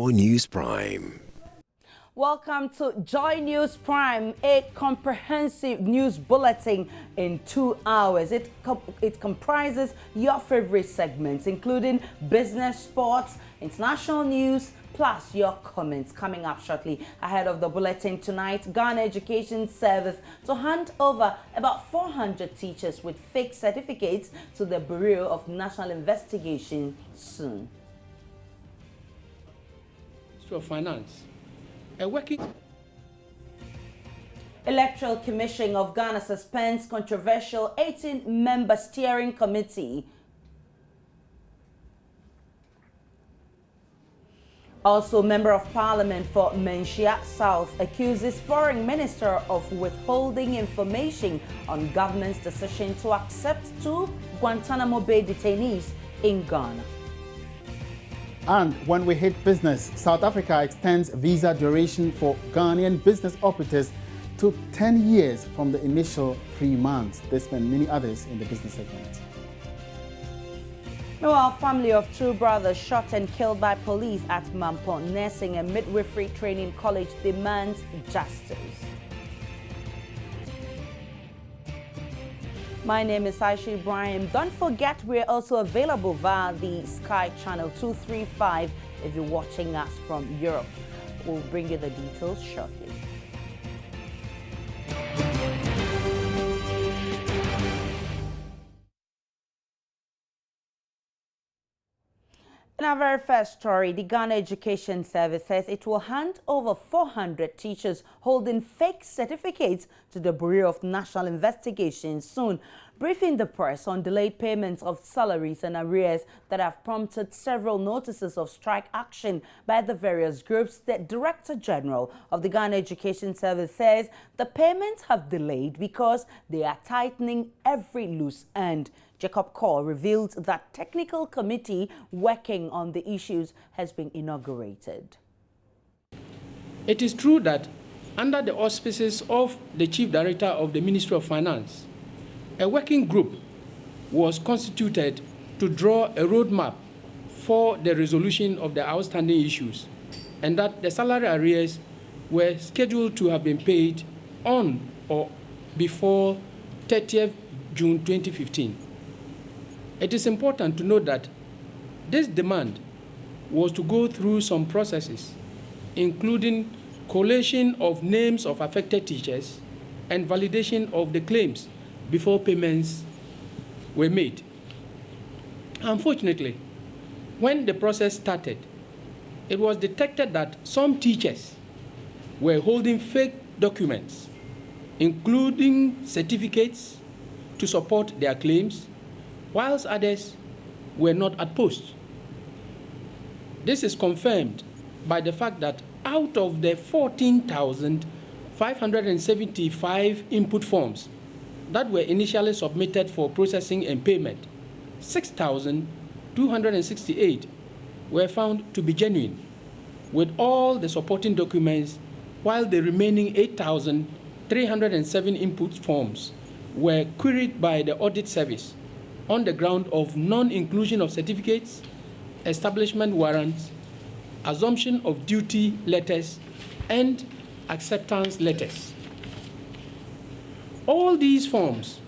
Joy News Prime. Welcome to Joy News Prime, a comprehensive news bulletin in 2 hours. It comprises your favorite segments, including business, sports, international news, plus your comments. Coming up shortly ahead of the bulletin tonight, Ghana Education Service to hand over about 400 teachers with fake certificates to the Bureau of National Investigation soon. Ministry of Finance. A working Electoral Commission of Ghana suspends controversial 18-member steering committee. Also, Member of Parliament for Menchia South accuses Foreign Minister of withholding information on government's decision to accept 2 Guantanamo Bay detainees in Ghana. And when we hit business, South Africa extends visa duration for Ghanaian business operators to 10 years from the initial 3 months. This and many others in the business segment. Meanwhile, family of 2 brothers shot and killed by police at Mampong Nursing and Midwifery Training College demands justice. My name is Aisha Ibrahim. Don't forget we're also available via the Sky Channel 235 if you're watching us from Europe. We'll bring you the details shortly. In our very first story, the Ghana Education Service says it will hand over 400 teachers holding fake certificates to the Bureau of National Investigation soon, briefing the press on delayed payments of salaries and arrears that have prompted several notices of strike action by the various groups. The Director General of the Ghana Education Service says the payments have delayed because they are tightening every loose end. Jacob Cole revealed that technical committee working on the issues has been inaugurated. It is true that under the auspices of the Chief Director of the Ministry of Finance, a working group was constituted to draw a roadmap for the resolution of the outstanding issues, and that the salary arrears were scheduled to have been paid on or before 30th June 2015. It is important to note that this demand was to go through some processes, including collation of names of affected teachers and validation of the claims before payments were made. Unfortunately, when the process started, it was detected that some teachers were holding fake documents, including certificates to support their claims, whilst others were not at post. This is confirmed by the fact that out of the 14,575 input forms that were initially submitted for processing and payment, 6,268 were found to be genuine, with all the supporting documents, while the remaining 8,307 input forms were queried by the audit service on the ground of non-inclusion of certificates, establishment warrants, assumption of duty letters, and acceptance letters. All these forms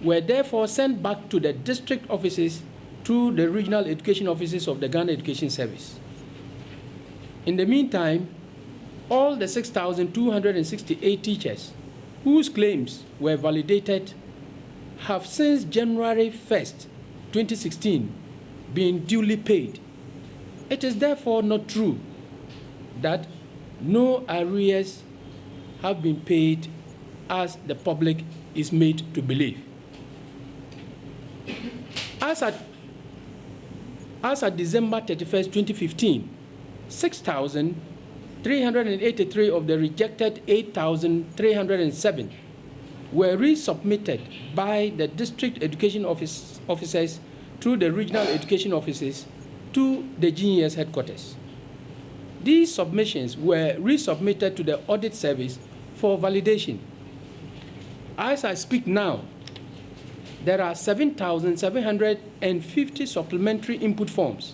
were therefore sent back to the district offices through the regional education offices of the Ghana Education Service. In the meantime, all the 6,268 teachers whose claims were validated have since January 1st, 2016, been duly paid. It is therefore not true that no arrears have been paid as the public is made to believe. As at December 31st, 2015, 6,383 of the rejected 8,307 were resubmitted by the district education officers through the regional education offices to the GES headquarters. These submissions were resubmitted to the audit service for validation. As I speak now, there are 7,750 supplementary input forms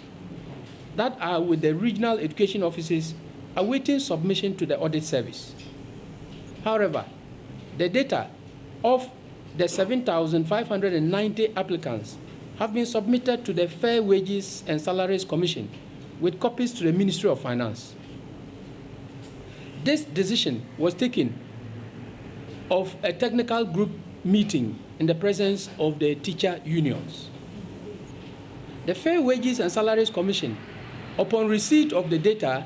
that are with the regional education offices awaiting submission to the audit service. However, the data of the 7,590 applicants have been submitted to the Fair Wages and Salaries Commission with copies to the Ministry of Finance. This decision was taken of a technical group meeting in the presence of the teacher unions. The Fair Wages and Salaries Commission, upon receipt of the data,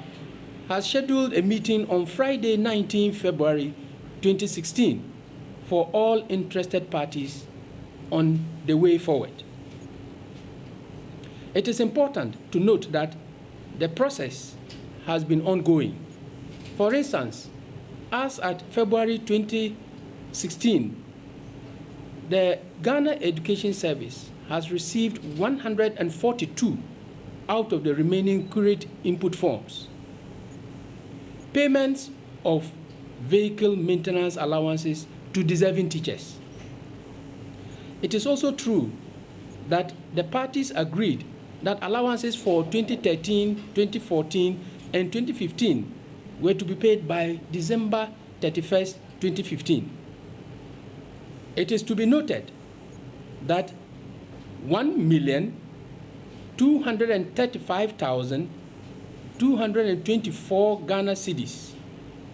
has scheduled a meeting on Friday, 19 February 2016 for all interested parties on the way forward. It is important to note that the process has been ongoing. For instance, as at February 2016, the Ghana Education Service has received 142 out of the remaining current input forms. Payments of vehicle maintenance allowances to deserving teachers. It is also true that the parties agreed that allowances for 2013, 2014, and 2015 were to be paid by December 31st, 2015. It is to be noted that 1,235,224 Ghana cedis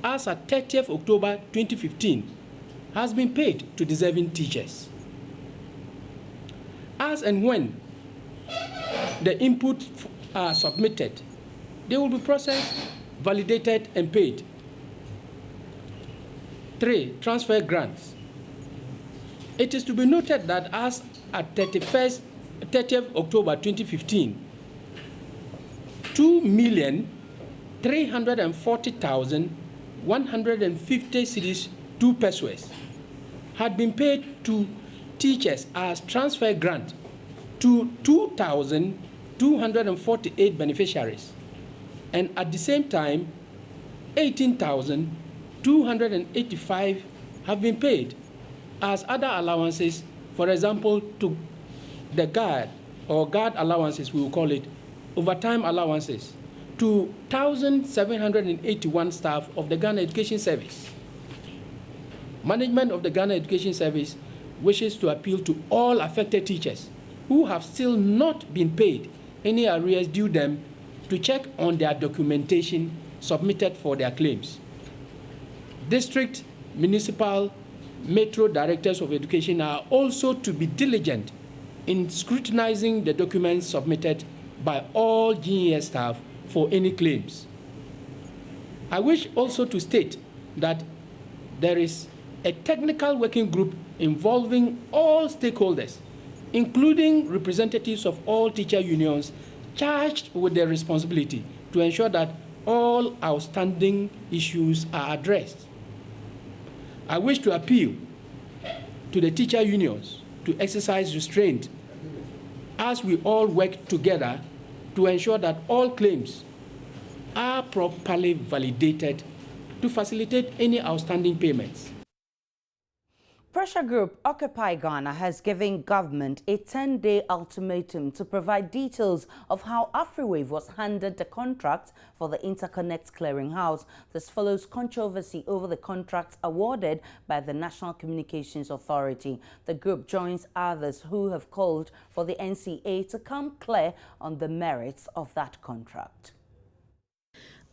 as at 30th October 2015 has been paid to deserving teachers. As and when the inputs are submitted, they will be processed, validated, and paid. 3. Transfer grants. It is to be noted that as at 30th October 2015, 2,340,150 cedis 2 pesos had been paid to teachers as transfer grant to 2,248 beneficiaries, and at the same time, 18,285 have been paid as other allowances, for example, to the guard or guard allowances, we will call it, overtime allowances, to 1,781 staff of the Ghana Education Service. Management of the Ghana Education Service wishes to appeal to all affected teachers who have still not been paid any arrears due them to check on their documentation submitted for their claims. District, municipal, metro directors of education are also to be diligent in scrutinizing the documents submitted by all GES staff for any claims. I wish also to state that there is a technical working group involving all stakeholders, including representatives of all teacher unions, charged with the responsibility to ensure that all outstanding issues are addressed. I wish to appeal to the teacher unions to exercise restraint as we all work together to ensure that all claims are properly validated to facilitate any outstanding payments. Pressure group Occupy Ghana has given government a 10-day ultimatum to provide details of how AfriWave was handed the contract for the Interconnect Clearinghouse. This follows controversy over the contract awarded by the National Communications Authority. The group joins others who have called for the NCA to come clear on the merits of that contract.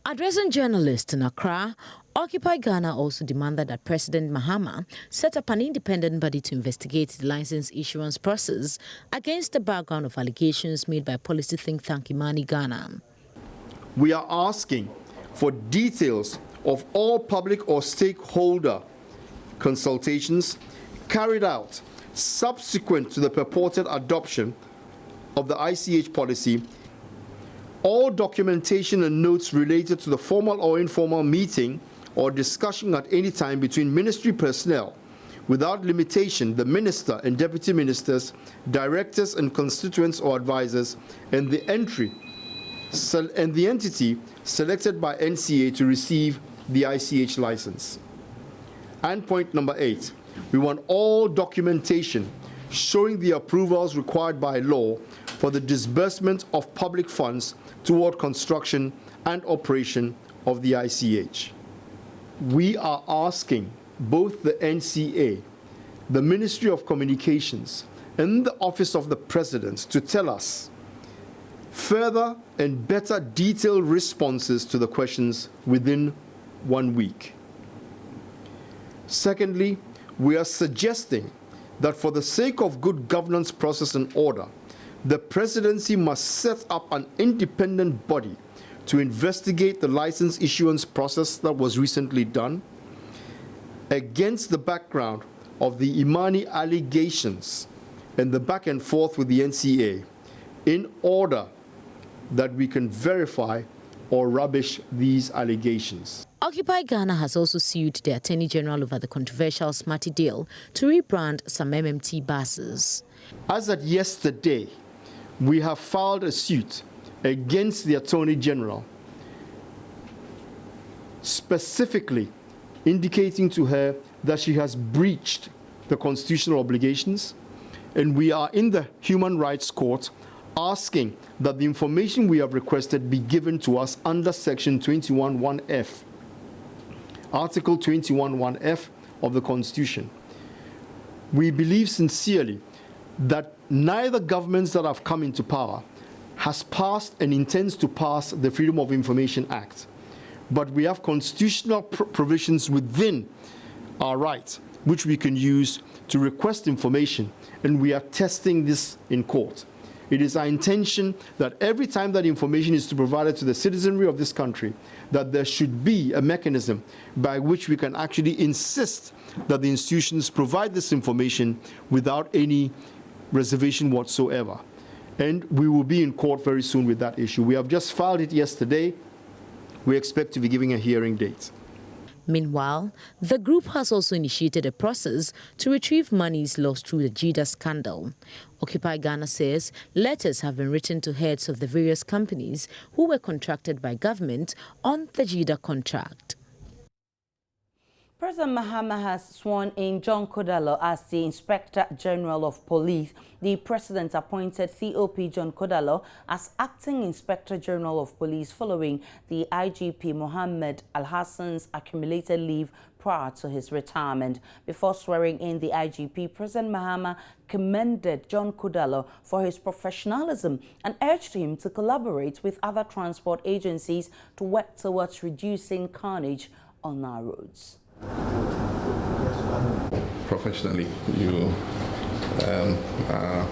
Addressing journalists in Accra, Occupy Ghana also demanded that President Mahama set up an independent body to investigate the license issuance process against the background of allegations made by policy think tank Imani Ghana. We are asking for details of all public or stakeholder consultations carried out subsequent to the purported adoption of the ICH policy, all documentation and notes related to the formal or informal meeting or discussion at any time between ministry personnel, without limitation, the minister and deputy ministers, directors and constituents or advisors, and the entity selected by NCA to receive the ICH license. And point number 8, we want all documentation showing the approvals required by law for the disbursement of public funds toward construction and operation of the ICH. We are asking both the NCA, the Ministry of Communications, and the Office of the President to tell us further and better detailed responses to the questions within 1 week. Secondly, we are suggesting that for the sake of good governance process and order, the presidency must set up an independent body to investigate the license issuance process that was recently done against the background of the Imani allegations and the back and forth with the NCA, in order that we can verify or rubbish these allegations. Occupy Ghana has also sued the Attorney General over the controversial Smarty deal to rebrand some MMT buses. As at yesterday, we have filed a suit against the Attorney General, specifically indicating to her that she has breached the constitutional obligations, and we are in the Human Rights Court asking that the information we have requested be given to us under Section 21(1)(f), Article 21(1)(f) of the Constitution. We believe sincerely that neither governments that have come into power has passed and intends to pass the Freedom of Information Act, but we have constitutional provisions within our rights which we can use to request information, and we are testing this in court. It is our intention that every time that information is to be provided to the citizenry of this country, that there should be a mechanism by which we can actually insist that the institutions provide this information without any reservation whatsoever. And we will be in court very soon with that issue. We have just filed it yesterday. We expect to be giving a hearing date. Meanwhile, the group has also initiated a process to retrieve monies lost through the JIDA scandal. Occupy Ghana says letters have been written to heads of the various companies who were contracted by government on the JIDA contract. President Mahama has sworn in John Kodalo as the Inspector General of Police. The President appointed COP John Kodalo as Acting Inspector General of Police following the IGP Mohammed Al-Hassan's accumulated leave prior to his retirement. Before swearing in the IGP, President Mahama commended John Kodalo for his professionalism and urged him to collaborate with other transport agencies to work towards reducing carnage on our roads. Professionally, you are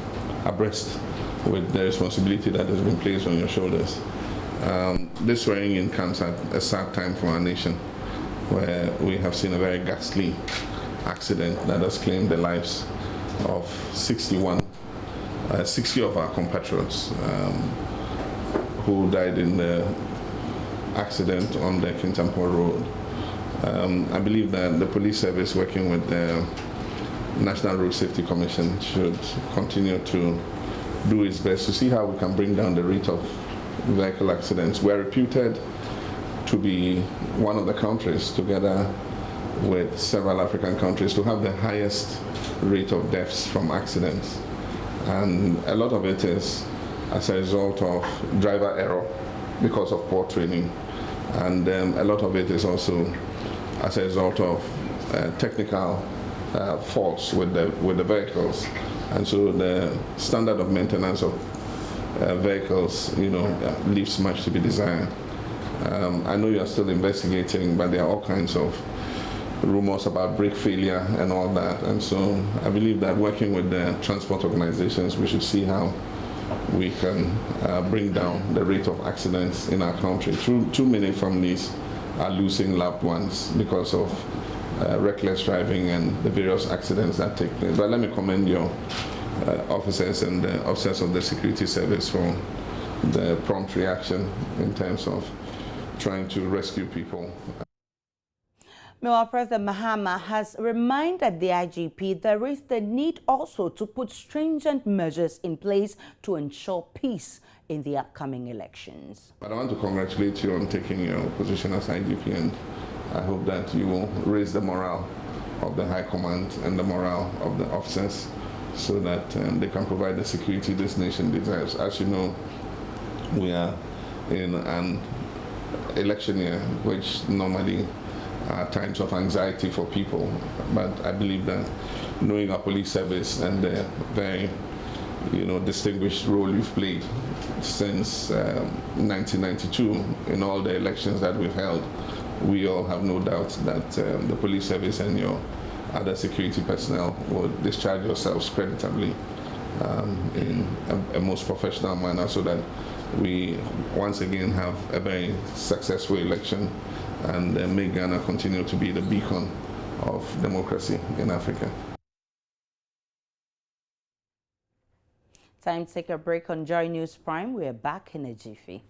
abreast with the responsibility that has been placed on your shoulders. This swearing in comes at a sad time for our nation, where we have seen a very ghastly accident that has claimed the lives of 60 of our compatriots who died in the accident on the Kintampo Road. I believe that the police service, working with the National Road Safety Commission, should continue to do its best to see how we can bring down the rate of vehicle accidents. We are reputed to be one of the countries, together with several African countries, to have the highest rate of deaths from accidents. And a lot of it is as a result of driver error because of poor training. And a lot of it is also as a result of technical faults with the vehicles. And so the standard of maintenance of vehicles, leaves much to be desired. I know you are still investigating, but there are all kinds of rumors about brake failure and all that. And so I believe that working with the transport organizations, we should see how we can bring down the rate of accidents in our country. Too many families are losing loved ones because of reckless driving and the various accidents that take place. But let me commend your officers and the officers of the security service for the prompt reaction in terms of trying to rescue people. Meanwhile, President Mahama has reminded the IGP there is the need also to put stringent measures in place to ensure peace in the upcoming elections. But I want to congratulate you on taking your position as IGP, and I hope that you will raise the morale of the High Command and the morale of the officers so that they can provide the security this nation deserves. As you know, we are in an election year, which normally are times of anxiety for people. But I believe that knowing our police service and the very, distinguished role you've played since 1992 in all the elections that we've held, we all have no doubt that the police service and your other security personnel will discharge yourselves creditably in a most professional manner, so that we once again have a very successful election and make Ghana continue to be the beacon of democracy in Africa. Time to take a break on Joy News Prime. We're back in a jiffy.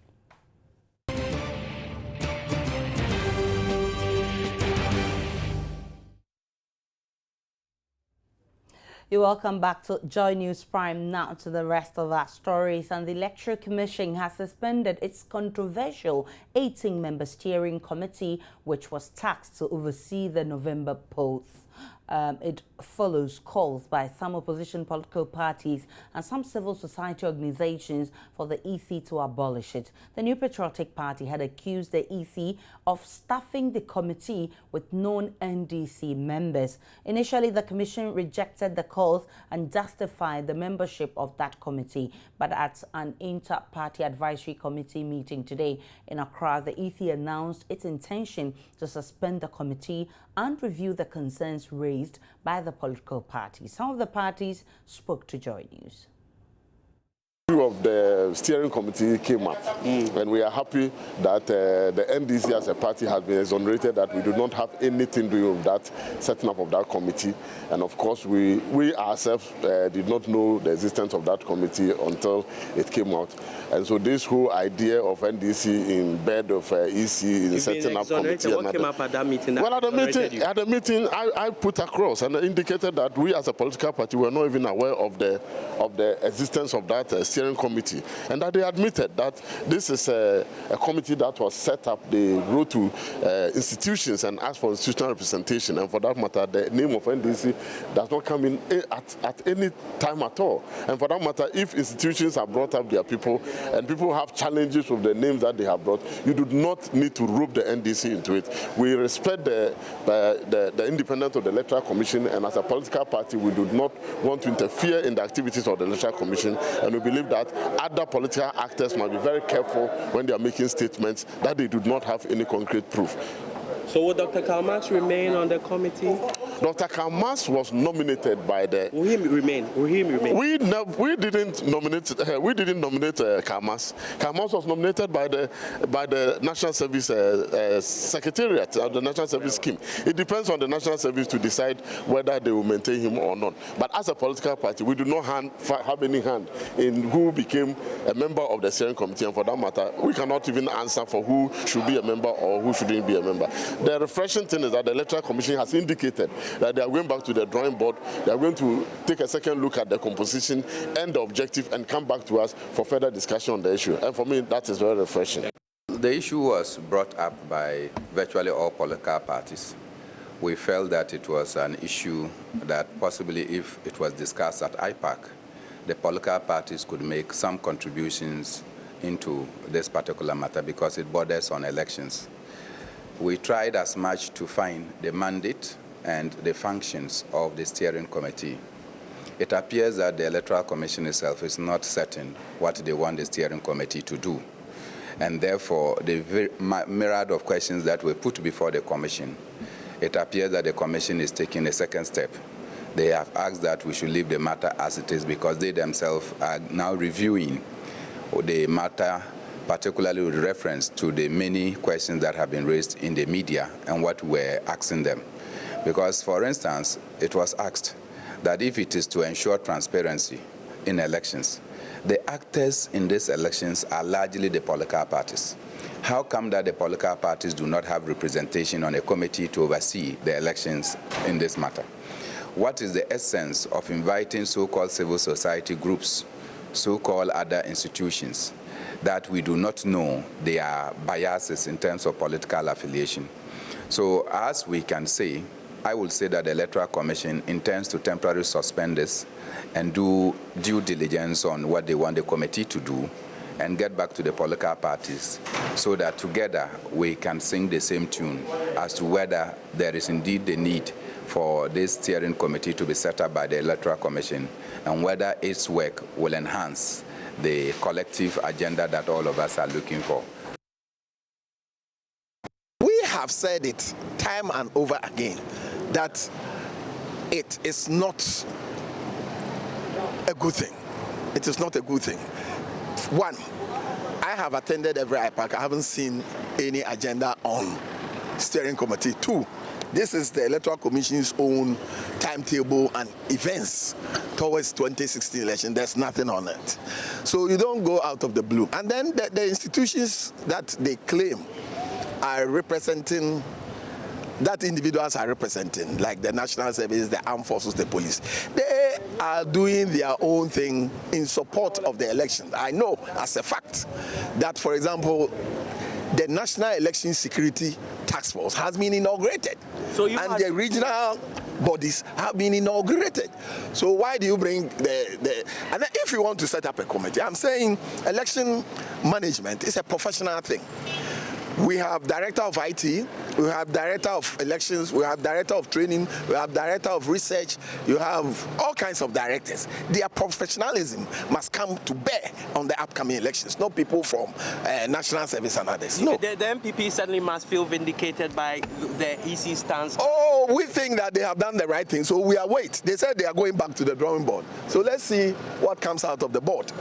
You're welcome back to Joy News Prime. Now to the rest of our stories. And the Electoral Commission has suspended its controversial 18-member steering committee, which was tasked to oversee the November polls. It follows calls by some opposition political parties and some civil society organizations for the EC to abolish it. The New Patriotic Party had accused the EC of staffing the committee with non-NDC members. Initially, the commission rejected the calls and justified the membership of that committee. But at an inter-party advisory committee meeting today in Accra, the EC announced its intention to suspend the committee and review the concerns raised by the political parties. Some of the parties spoke to Joy News. Of the steering committee came up, and we are happy that the NDC as a party has been exonerated, that we do not have anything to do with that setting up of that committee. And of course, we ourselves did not know the existence of that committee until it came out. And so this whole idea of NDC in bed of EC in setting up committee. What came up at that meeting? Well, at the meeting, I put across and indicated that we as a political party were not even aware of the existence of that steering committee, and that they admitted that this is a committee that was set up. They wrote to institutions and asked for institutional representation, and for that matter, the name of NDC does not come in at any time at all. And for that matter, if institutions have brought up their people and people have challenges with the names that they have brought, you do not need to rope the NDC into it. We respect the independence of the Electoral Commission, and as a political party, we do not want to interfere in the activities of the Electoral Commission, and we believe that other political actors must be very careful when they are making statements that they do not have any concrete proof. So will Dr. Karl Marx remain on the committee? Dr. Karl Marx was nominated by the. Will he remain? Will he remain? We didn't nominate. We didn't nominate Karl Marx. Karl Marx was nominated by the National Service Secretariat, the National Service Scheme. It depends on the National Service to decide whether they will maintain him or not. But as a political party, we do not have any hand in who became a member of the steering committee, and for that matter, we cannot even answer for who should be a member or who shouldn't be a member. The refreshing thing is that the Electoral Commission has indicated that they are going back to the drawing board. They are going to take a second look at the composition and the objective and come back to us for further discussion on the issue. And for me, that is very refreshing. The issue was brought up by virtually all political parties. We felt that it was an issue that possibly if it was discussed at IPAC, the political parties could make some contributions into this particular matter because it borders on elections. We tried as much to find the mandate and the functions of the steering committee. It appears that the Electoral Commission itself is not certain what they want the steering committee to do. And therefore, the myriad of questions that were put before the commission, it appears that the commission is taking a second step. They have asked that we should leave the matter as it is because they themselves are now reviewing the matter, particularly with reference to the many questions that have been raised in the media and what we're asking them. Because, for instance, it was asked that if it is to ensure transparency in elections, the actors in these elections are largely the political parties. How come that the political parties do not have representation on a committee to oversee the elections in this matter? What is the essence of inviting so-called civil society groups, so-called other institutions, that we do not know their biases in terms of political affiliation? So as we can say, I will say that the Electoral Commission intends to temporarily suspend this and do due diligence on what they want the committee to do and get back to the political parties so that together we can sing the same tune as to whether there is indeed the need for this steering committee to be set up by the Electoral Commission and whether its work will enhance the collective agenda that all of us are looking for. We have said it time and over again that it is not a good thing. It is not a good thing. One, I have attended every IPAC. I haven't seen any agenda on steering committee. Two, this is the Electoral Commission's own timetable and events towards 2016 election. There's nothing on it. So you don't go out of the blue. And then the institutions that they claim are representing, that individuals are representing, like the National Service, the Armed Forces, the police, they are doing their own thing in support of the elections. I know as a fact that, for example, the National Election Security Task Force has been inaugurated, and the regional bodies have been inaugurated. So why do you bring and if you want to set up a committee, I'm saying election management is a professional thing. We have director of IT, we have director of elections, we have director of training, we have director of research, you have all kinds of directors. Their professionalism must come to bear on the upcoming elections, not people from National Service and others. No. The MPP certainly must feel vindicated by the EC stance. Oh, we think that they have done the right thing, so we are wait. They said they are going back to the drawing board. So let's see what comes out of the board.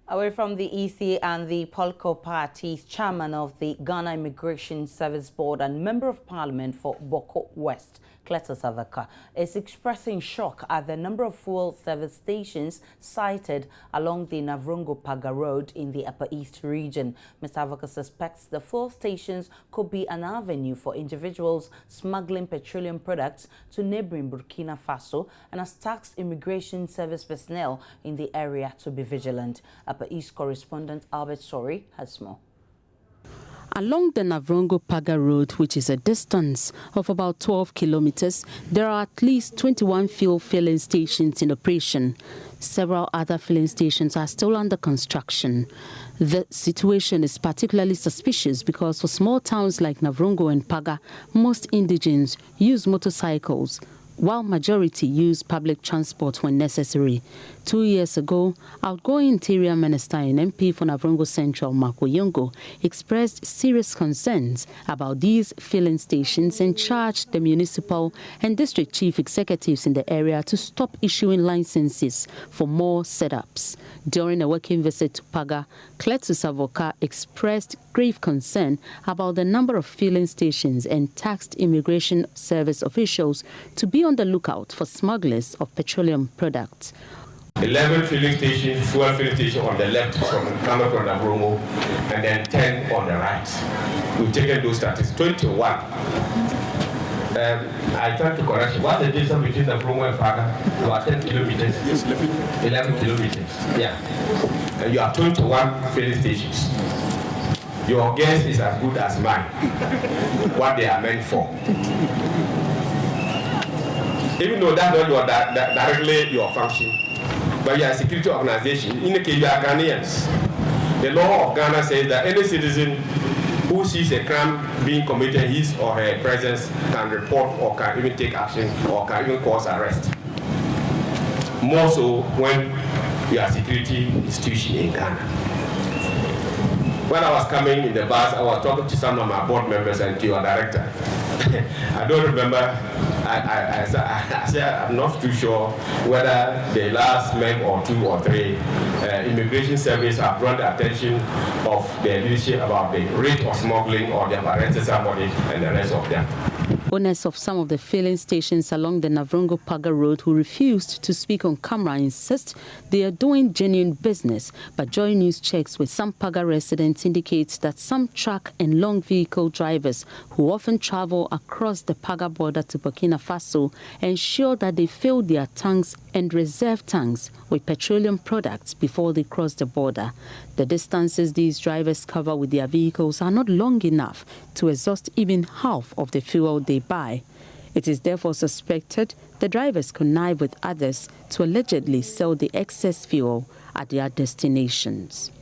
Away from the EC and the political parties, chairman of the Ghana Immigration Service Board and member of parliament for Boko West, Cletus Avaka, is expressing shock at the number of fuel service stations sited along the Navrongo-Paga Road in the Upper East region. Mr. Avaka suspects the fuel stations could be an avenue for individuals smuggling petroleum products to neighboring Burkina Faso and has tasked Immigration Service personnel in the area to be vigilant. Upper East correspondent Albert Sori has more. Along the Navrongo-Paga Road, which is a distance of about 12 kilometers, there are at least 21 fuel filling stations in operation. Several other filling stations are still under construction. The situation is particularly suspicious because for small towns like Navrongo and Paga, most indigents use motorcycles, while majority use public transport when necessary. 2 years ago, outgoing Interior Minister and MP for Navrongo Central, Marco Yongo, expressed serious concerns about these filling stations and charged the municipal and district chief executives in the area to stop issuing licenses for more setups. During a working visit to Paga, Cletus Avaka expressed grave concern about the number of filling stations and tasked Immigration Service officials to be on the lookout for smugglers of petroleum products. 11 filling stations, fuel filling stations on the left coming from Navrongo, and then 10 on the right. We've taken those statistics, 21. I tried to correct you. What's the distance between Navrongo and Paga? About 10 kilometers. Yes, 11 kilometers. Yeah. And you have 21 filling stations. Your guess is as good as mine, what they are meant for. Even though that's not directly your function, but you are a security organization. In the case you are Ghanaians, the law of Ghana says that any citizen who sees a crime being committed, his or her presence can report or can even take action or can even cause arrest. More so when you are a security institution in Ghana. When I was coming in the bus, I was talking to some of my board members and to your director. I don't remember. I said I'm not too sure whether the last month or 2 or 3 Immigration Service have drawn the attention of the leadership about the rate of smuggling or they have arrested somebody and the rest of them. Owners of some of the filling stations along the Navrongo-Paga Road who refused to speak on camera insist they are doing genuine business, but Joy News checks with some Paga residents indicates that some truck and long vehicle drivers who often travel across the Paga border to Burkina Faso ensure that they fill their tanks and reserve tanks with petroleum products before they cross the border. The distances these drivers cover with their vehicles are not long enough to exhaust even half of the fuel they nearby. It is therefore suspected the drivers connive with others to allegedly sell the excess fuel at their destinations.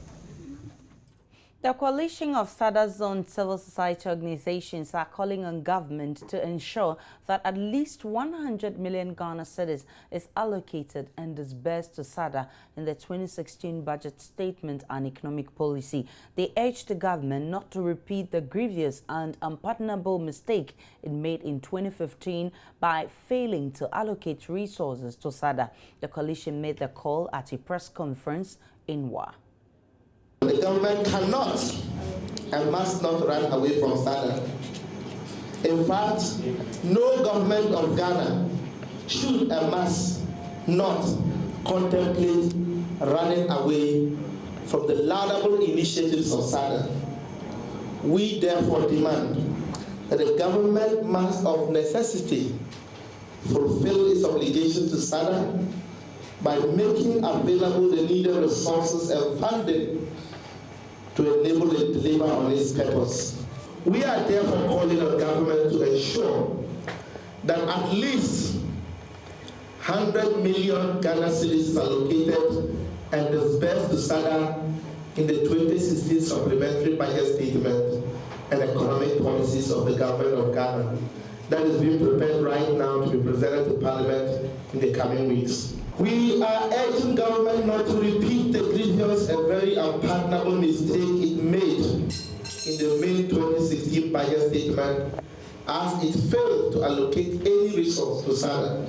The coalition of SADA-zone civil society organizations are calling on government to ensure that at least 100 million Ghana cedis is allocated and disbursed to SADA in the 2016 budget statement and economic policy. They urge the government not to repeat the grievous and unpardonable mistake it made in 2015 by failing to allocate resources to SADA. The coalition made the call at a press conference in Wa. The government cannot and must not run away from SADA. In fact, no government of Ghana should and must not contemplate running away from the laudable initiatives of SADA. We therefore demand that the government must of necessity fulfill its obligation to SADA by making available the needed resources and funding to enable it to deliver on its purpose. We are therefore calling on government to ensure that at least 100 million Ghana cedis is allocated and disbursed to SADA in the 2016 supplementary budget statement and economic policies of the government of Ghana that is being prepared right now to be presented to Parliament in the coming weeks. We are urging government not to repeat the grievous and very unpardonable mistake it made in the May 2016 budget statement as it failed to allocate any resource to SADA.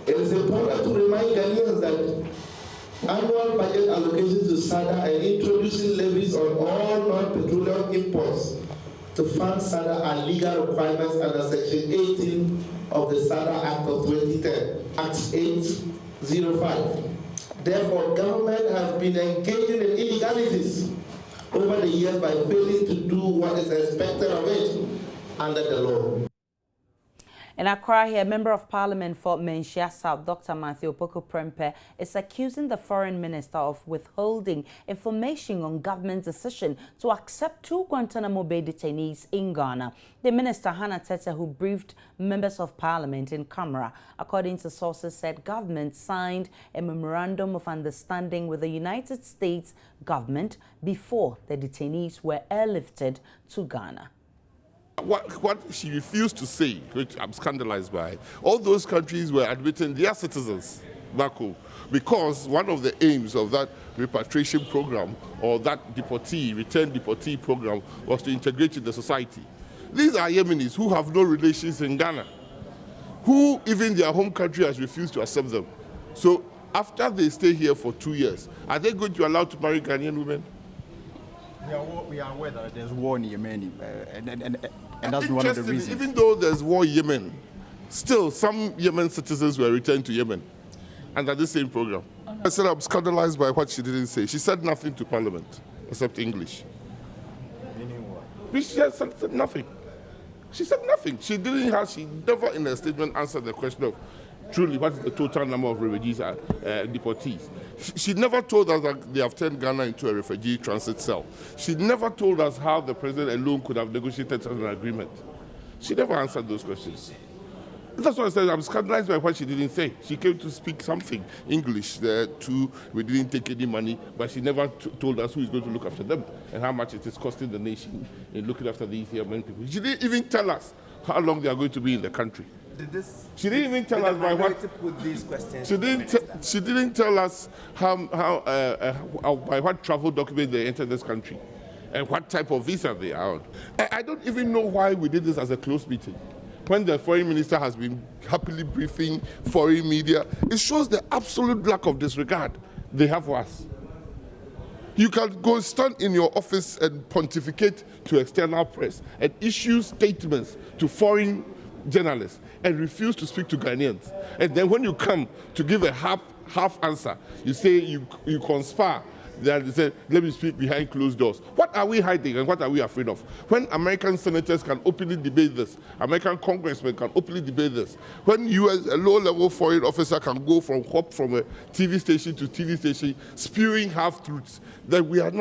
It is important to remind Ghanaians that annual budget allocations to SADA and introducing levies on all non-petroleum imports to fund SADA are legal requirements under Section 18 of the SADA Act of 2010, Act 805. Therefore, government has been engaging in illegalities over the years by failing to do what is expected of it under the law. In Accra here, Member of Parliament for Menchia South, Dr. Matthew Opoku-Prempeh, is accusing the Foreign Minister of withholding information on government's decision to accept 2 Guantanamo Bay detainees in Ghana. The Minister, Hannah Tete, who briefed members of Parliament in camera, according to sources, said government signed a memorandum of understanding with the United States government before the detainees were airlifted to Ghana. What she refused to say, which I'm scandalized by, all those countries were admitting their citizens back home because one of the aims of that repatriation program or that return deportee program was to integrate in the society. These are Yemenis who have no relations in Ghana, who even their home country has refused to accept them. So after they stay here for 2 years, are they going to allow to marry Ghanaian women? We are aware that there's war in Yemen, and that's one of the reasons. Even though there's war in Yemen, still some Yemen citizens were returned to Yemen under the same program. I said I'm scandalized by what she didn't say. She said nothing to Parliament except English. Meaning what? She said nothing. She said nothing. She never in her statement answered the question of truly what is the total number of refugees and deportees. She never told us that they have turned Ghana into a refugee transit cell. She never told us how the president alone could have negotiated such an agreement. She never answered those questions. That's what I said. I'm scandalized by what she didn't say. She came to speak something, English, too. We didn't take any money, but she never told us who is going to look after them and how much it is costing the nation in looking after these Yemen people. She didn't even tell us how long they are going to be in the country. She didn't even tell us by what. She didn't tell us by what travel document they entered this country, and what type of visa they are on. I don't even know why we did this as a closed meeting, when the foreign minister has been happily briefing foreign media. It shows the absolute lack of disregard they have for us. You can go stand in your office and pontificate to external press and issue statements to foreign journalists and refuse to speak to Ghanaians. And then when you come to give a half answer, you say you conspire. They say, let me speak behind closed doors. What are we hiding and what are we afraid of? When American senators can openly debate this, American congressmen can openly debate this, when you as a low-level foreign officer can hop from a TV station to TV station spewing half-truths, that we are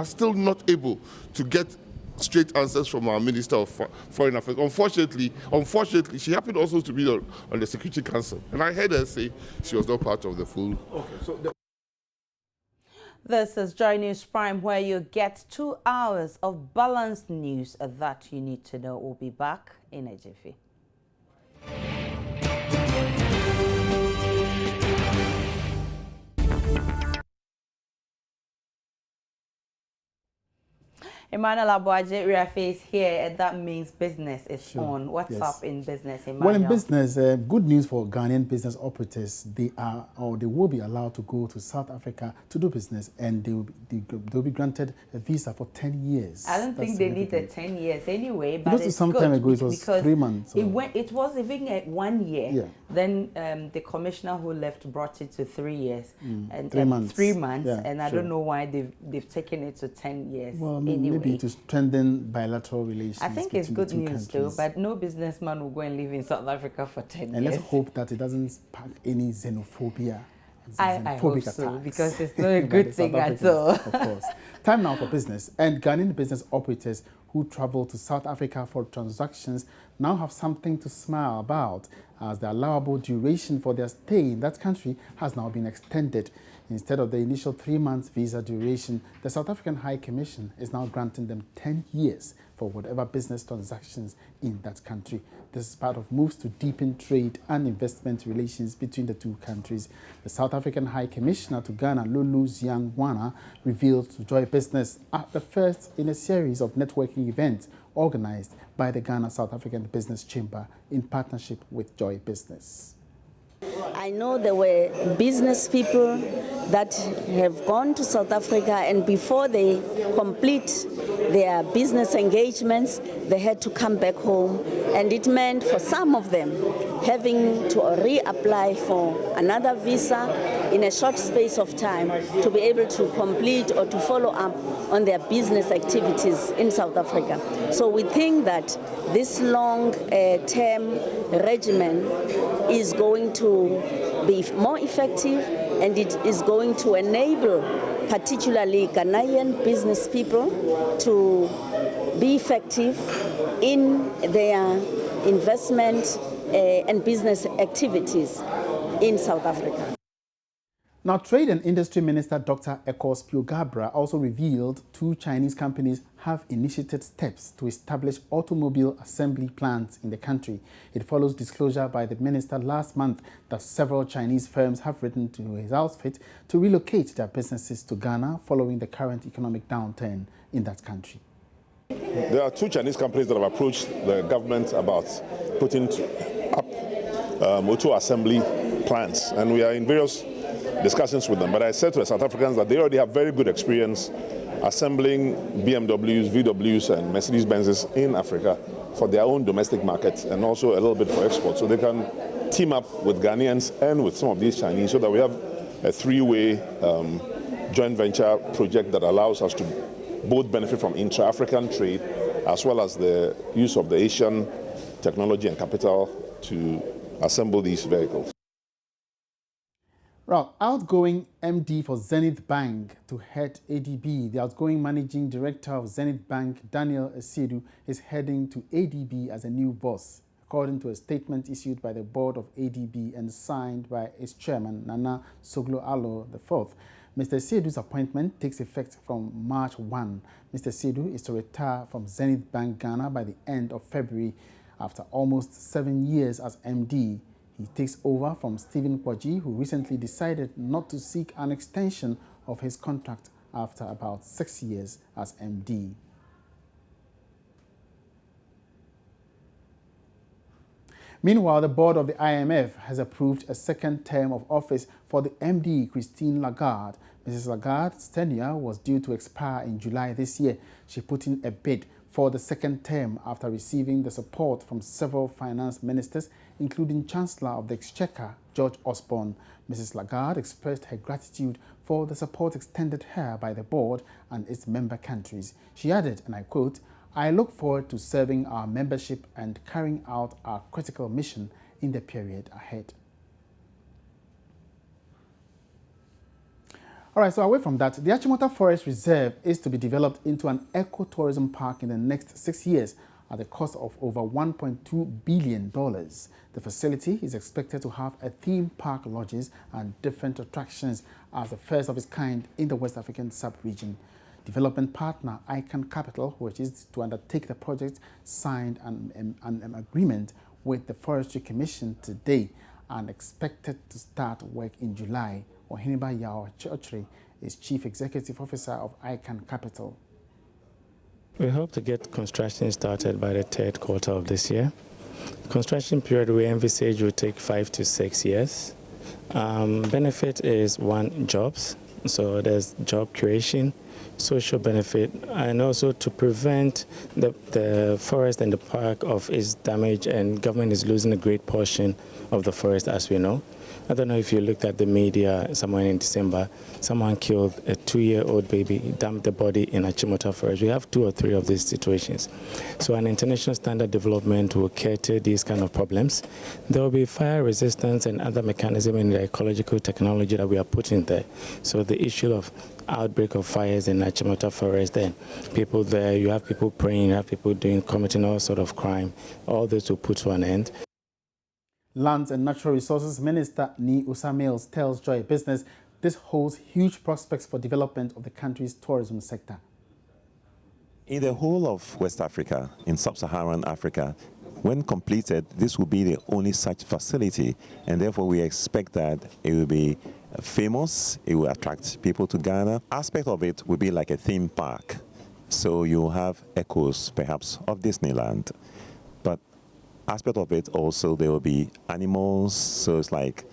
still not able to get straight answers from our Minister of Foreign Affairs. Unfortunately, she happened also to be on the Security Council, and I heard her say she was not part of the full. Okay, so this is Joy News Prime, where you get 2 hours of balanced news that you need to know. We'll be back in a jiffy. Emmanuel Abuaje Rafe is here, and that means business is on. What's up in business, Emmanuel? Well, in business, good news for Ghanaian business operators. They will be allowed to go to South Africa to do business, and they'll be granted a visa for 10 years. I don't think they need the 10 years anyway, but it's some good time ago it was 3 months. It was even at 1 year. Yeah. Then the commissioner who left brought it to 3 years and 3 months. 3 months, yeah, and I don't know why they've taken it to 10 years. Well, maybe to strengthen bilateral relations. I think it's good news too, but no businessman will go and live in South Africa for 10 years. And let's hope that it doesn't spark any xenophobia. I hope so, because it's not a good thing at all. Of course. Time now for business. And Ghanaian business operators who travel to South Africa for transactions now have something to smile about, as the allowable duration for their stay in that country has now been extended. Instead of the initial 3 months visa duration, the South African High Commission is now granting them 10 years for whatever business transactions in that country. This is part of moves to deepen trade and investment relations between the two countries. The South African High Commissioner to Ghana, Lulu Ziangwana, revealed to Joy Business at the first in a series of networking events organized by the Ghana South African Business Chamber in partnership with Joy Business. I know there were business people that have gone to South Africa, and before they complete their business engagements, they had to come back home, and it meant for some of them having to reapply for another visa in a short space of time to be able to complete or to follow up on their business activities in South Africa. So we think that this long-term regimen is going to be more effective, and it is going to enable particularly Ghanaian business people to be effective in their investment and business activities in South Africa. Now, Trade and Industry Minister Dr. Ekos Piogabra also revealed 2 Chinese companies have initiated steps to establish automobile assembly plants in the country. It follows disclosure by the minister last month that several Chinese firms have written to his outfit to relocate their businesses to Ghana following the current economic downturn in that country. There are 2 Chinese companies that have approached the government about putting up auto assembly plants, and we are in various discussions with them. But I said to the South Africans that they already have very good experience assembling BMWs, VWs, and Mercedes-Benzes in Africa for their own domestic markets, and also a little bit for export. So they can team up with Ghanaians and with some of these Chinese, so that we have a 3-way joint venture project that allows us to both benefit from intra-African trade as well as the use of the Asian technology and capital to assemble these vehicles. Well, outgoing MD for Zenith Bank to head ADB, the outgoing managing director of Zenith Bank, Daniel Asiedu, is heading to ADB as a new boss, according to a statement issued by the board of ADB and signed by its chairman, Nana Soglo Allo IV. Mr. Asiedu's appointment takes effect from March 1. Mr. Asiedu is to retire from Zenith Bank Ghana by the end of February after almost 7 years as MD. He takes over from Stephen Kwaji, who recently decided not to seek an extension of his contract after about 6 years as MD. Meanwhile, the board of the IMF has approved a second term of office for the MD, Christine Lagarde. Mrs. Lagarde's tenure was due to expire in July this year. She put in a bid for the second term after receiving the support from several finance ministers, including Chancellor of the Exchequer, George Osborne. Mrs. Lagarde expressed her gratitude for the support extended her by the board and its member countries. She added, and I quote, "I look forward to serving our membership and carrying out our critical mission in the period ahead." All right, so away from that, the Achimota Forest Reserve is to be developed into an ecotourism park in the next 6 years at the cost of over $1.2 billion. The facility is expected to have a theme park, lodges and different attractions as the first of its kind in the West African sub-region. Development partner Icon Capital, which is to undertake the project, signed an agreement with the Forestry Commission today and expected to start work in July. Ohiniba Yao Chochri is Chief Executive Officer of Icon Capital. We hope to get construction started by the third quarter of this year. Construction period we envisage will take 5 to 6 years. Benefit is one, jobs. So there's job creation, social benefit, and also to prevent the forest and the park of its damage, and government is losing a great portion of the forest, as we know. I don't know if you looked at the media somewhere in December, someone killed a 2-year-old baby, dumped the body in Achimota Forest. We have 2 or 3 of these situations. So an international standard development will cater these kind of problems. There will be fire resistance and other mechanism in the ecological technology that we are putting there. So the issue of outbreak of fires in Achimota Forest, then people there, you have people praying, you have people committing all sort of crime. All this will put to an end. Lands and Natural Resources Minister Ni Usamils tells Joy Business this holds huge prospects for development of the country's tourism sector. In the whole of West Africa, in sub-Saharan Africa, when completed, this will be the only such facility, and therefore we expect that it will be famous, it will attract people to Ghana. Aspect of it will be like a theme park, so you'll have echoes perhaps of Disneyland. But aspect of it also, there will be animals, so it's like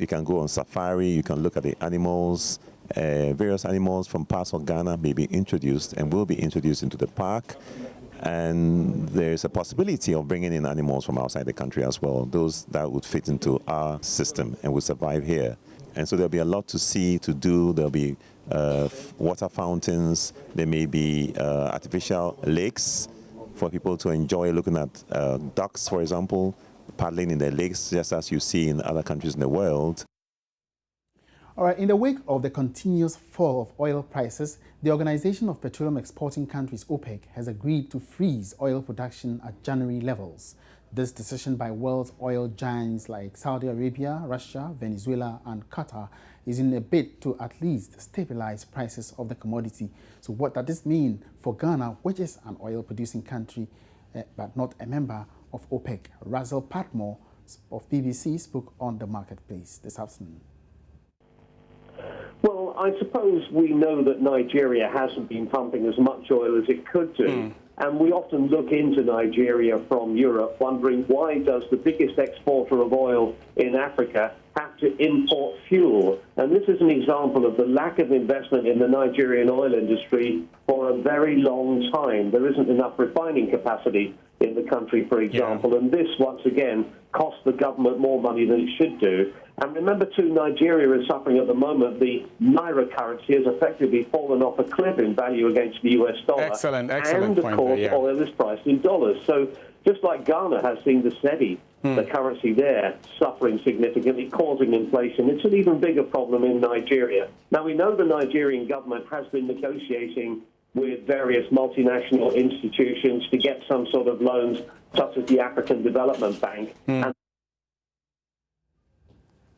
you can go on safari, you can look at the animals. Various animals from parts of Ghana may be introduced and will be introduced into the park, and there's a possibility of bringing in animals from outside the country as well, those that would fit into our system and would survive here. And so there'll be a lot to see, to do. There'll be water fountains, there may be artificial lakes for people to enjoy, looking at ducks, for example, paddling in the lakes, just as you see in other countries in the world. All right, in the wake of the continuous fall of oil prices, the Organization of Petroleum Exporting Countries, OPEC, has agreed to freeze oil production at January levels. This decision by world's oil giants like Saudi Arabia, Russia, Venezuela, and Qatar is in a bid to at least stabilize prices of the commodity. So what does this mean for Ghana, which is an oil-producing country, but not a member of OPEC? Russell Patmore of BBC spoke on the marketplace this afternoon. Well, I suppose we know that Nigeria hasn't been pumping as much oil as it could do. And we often look into Nigeria from Europe, wondering why does the biggest exporter of oil in Africa have to import fuel? And this is an example of the lack of investment in the Nigerian oil industry for a very long time. There isn't enough refining capacity in the country, for example, and this, once again, costs the government more money than it should do. And remember, too, Nigeria is suffering at the moment. The Naira currency has effectively fallen off a cliff in value against the US dollar. Excellent and, of course, oil is priced in dollars. So just like Ghana has seen the cedi, the currency there, suffering significantly, causing inflation, it's an even bigger problem in Nigeria. Now, we know the Nigerian government has been negotiating with various multinational institutions to get some sort of loans, such as the African Development Bank. And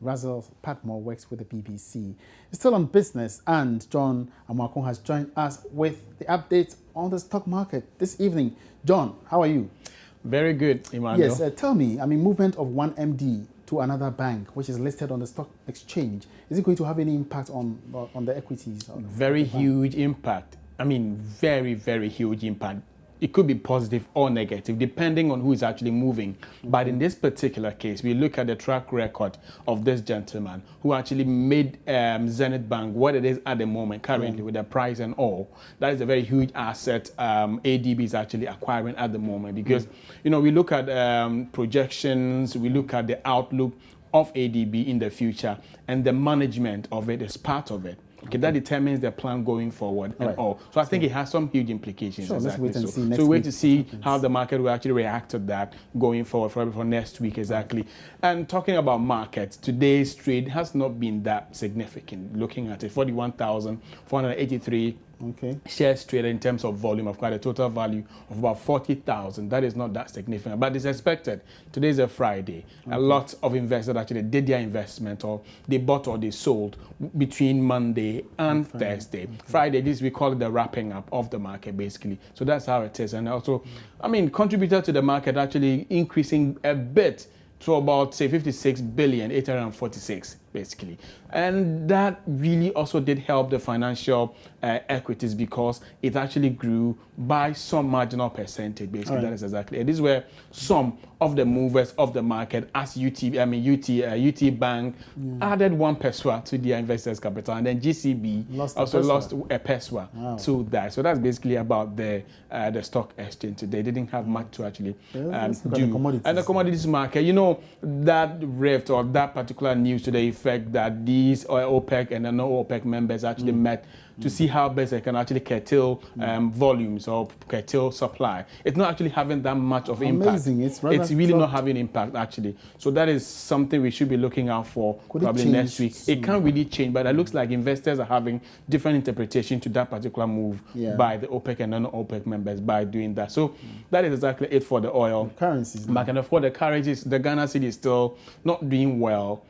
Russell Patmore works with the BBC. Still on business, and John Amakong has joined us with the update on the stock market this evening. John, how are you? Very good, Emmanuel. Yes, tell me, movement of one MD to another bank, which is listed on the stock exchange, is it going to have any impact on the equities? Very huge impact. Very, very huge impact. It could be positive or negative, depending on who is actually moving. But in this particular case, we look at the track record of this gentleman who actually made Zenith Bank what it is at the moment, currently, with the price and all. That is a very huge asset ADB is actually acquiring at the moment, because, we look at projections, we look at the outlook of ADB in the future, and the management of it is part of it. Okay, that determines the plan going forward and all. So I think it has some huge implications. Sure, exactly. let's wait and see next so wait week to see how the market will actually react to that going forward for next week, exactly. And talking about markets, today's trade has not been that significant. Looking at it, 41,483 shares traded in terms of volume of quite a total value of about 40,000. That is not that significant, but it's expected. Today is a Friday. A lot of investors actually did their investment, or they bought or they sold between Monday and Thursday. Friday, we call it the wrapping up of the market, basically. So that's how it is. And also, I mean, contributed to the market actually increasing a bit to about, say, 56,846,000,000, basically. And that really also did help the financial equities, because it actually grew by some marginal percentage, basically. That is exactly it. These were some of the movers of the market, as UT Bank added 1 peswa to their investors' capital, and then GCB lost a peswa to that. So that's basically about the stock exchange today. They didn't have much to actually do. And the commodities market, you know, that rift or that particular news to the effect that these OPEC and the no-OPEC members actually met to see how best they can actually curtail volumes or curtail supply. It's not actually having that much of impact. It's really not having impact, actually. So that is something we should be looking out for probably next week. It can't really change, but it looks like investors are having different interpretation to that particular move by the OPEC and non-OPEC members by doing that. So that is exactly it for the oil currencies. And of course, the currencies, the Ghana cedi is still not doing well.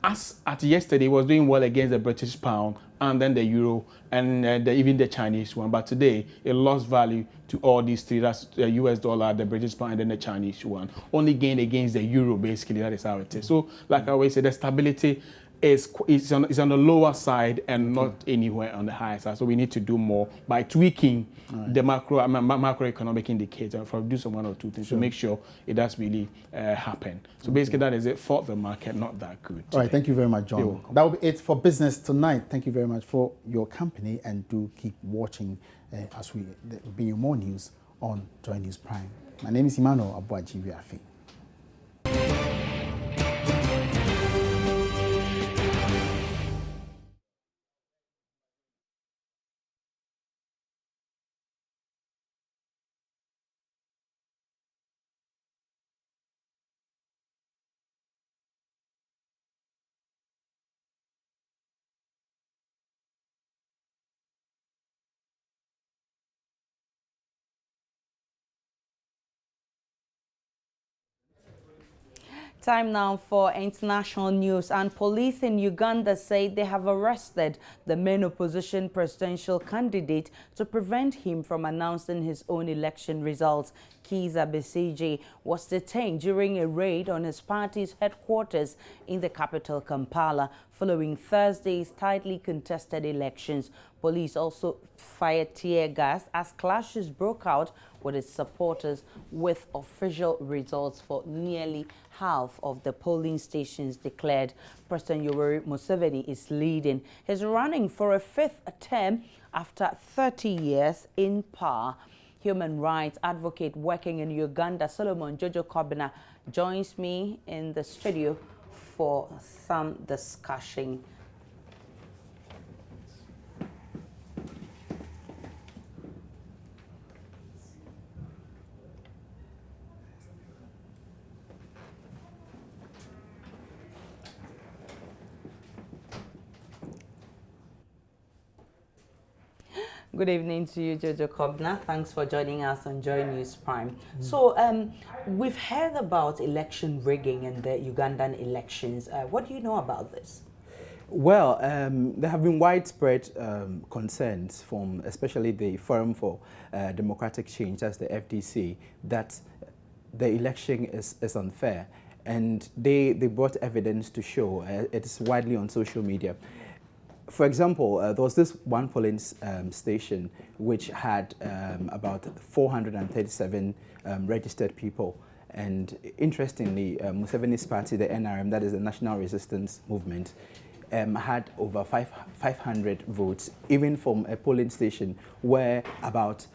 As at yesterday, it was doing well against the British pound and then the euro and even the Chinese one. But today, it lost value to all these three. That's the US dollar, the British pound, and then the Chinese one. Only gained against the euro, basically. That is how it is. So, like I always say, the stability is on the lower side and not anywhere on the higher side. So we need to do more by tweaking the macroeconomic indicator, do some 1 or 2 things to make sure it does really happen. So basically that is it for the market, not that good today. All right, thank you very much, John. That will be it for business tonight. Thank you very much for your company, and do keep watching as we bring you more news on Joy News Prime. My name is Emmanuel Abuaji-Wiafi. Time now for international news. And police in Uganda say they have arrested the main opposition presidential candidate to prevent him from announcing his own election results. Kizza Besigye was detained during a raid on his party's headquarters in the capital, Kampala, following Thursday's tightly contested elections. Police also fired tear gas as clashes broke out with its supporters, with official results for nearly half of the polling stations declared. President Yoweri Museveni is leading. He's running for a 5th term after 30 years in power. Human rights advocate working in Uganda, Solomon Jojo Kobina, joins me in the studio for some discussion. Good evening to you, Jojo Kobina. Thanks for joining us on Joy News Prime. So we've heard about election rigging in the Ugandan elections. What do you know about this? Well, there have been widespread concerns from especially the Forum for Democratic Change, that's the FDC, that the election is unfair. And they brought evidence to show, it is widely on social media. For example, there was this one polling station which had about 437 registered people. And interestingly, Museveni's party, the NRM, that is the National Resistance Movement, had over 500 votes, even from a polling station where about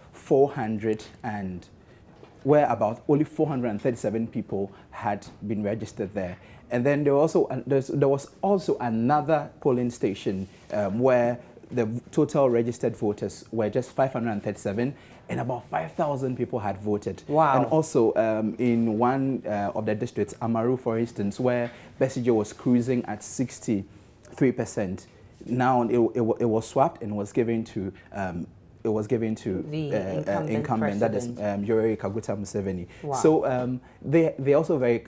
only 437 people had been registered there. And then there was also another polling station where the total registered voters were just 537, and about 5,000 people had voted. Wow. And also in one of the districts, Amaru, for instance, where Besigye was cruising at 63%, now it was swapped and was given to the incumbent, that is Yoweri Kaguta Museveni. Wow. So they're also very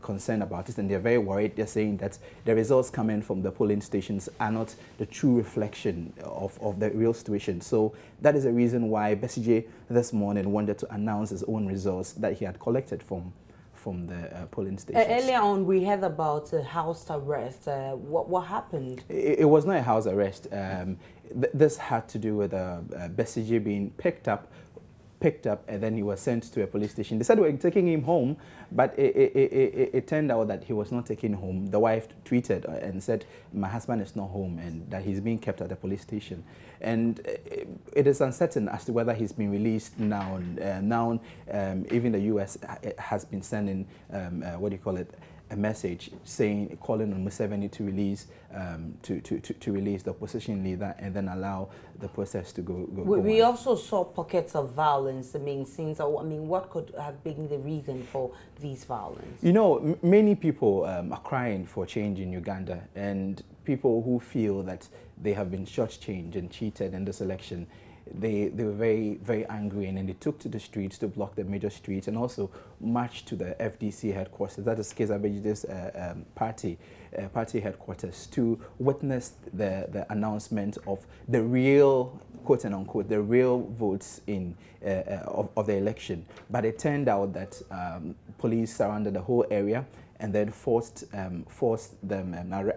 concerned about it, and they're very worried. They're saying that the results coming from the polling stations are not the true reflection of the real situation. So that is the reason why Besigye this morning wanted to announce his own results that he had collected from the polling stations. Earlier on, we heard about house arrest. What happened? It was not a house arrest. This had to do with Besigye being picked up, and then he was sent to a police station. They said they were taking him home, but it turned out that he was not taken home. The wife tweeted and said, "My husband is not home," and that he's being kept at the police station. And it is uncertain as to whether he's been released now. Even the U.S. has been sending, a message calling on Museveni to release to release the opposition leader and then allow the process to go We on. also saw pockets of violence. What could have been the reason for these violence? You know, many people are crying for change in Uganda, and people who feel that they have been shortchanged and cheated in this election. They were very, very angry, and then they took to the streets to block the major streets and also marched to the FDC headquarters, that is Kizza Besigye's party headquarters, to witness the announcement of the real, quote and unquote, the real votes of the election. But it turned out that police surrounded the whole area and then forced them,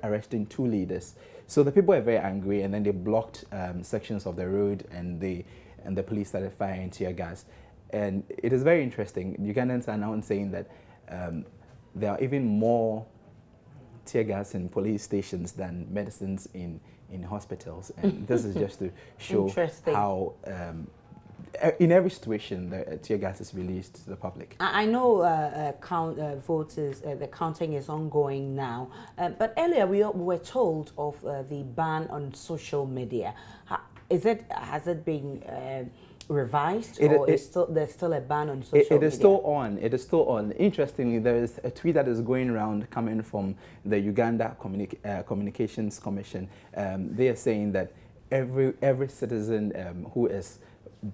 arresting 2 leaders. So the people were very angry, and then they blocked sections of the road, and the police started firing tear gas. And it is very interesting. Ugandans are now saying that there are even more tear gas in police stations than medicines in hospitals. And this is just to show how in every situation, the tear gas is released to the public. I know the counting is ongoing now, but earlier we were told of the ban on social media. Has it been revised, or there's still a ban on social media? It is still on. It is still on. Interestingly, there is a tweet that is going around coming from the Uganda Communications Commission. They are saying that every citizen who is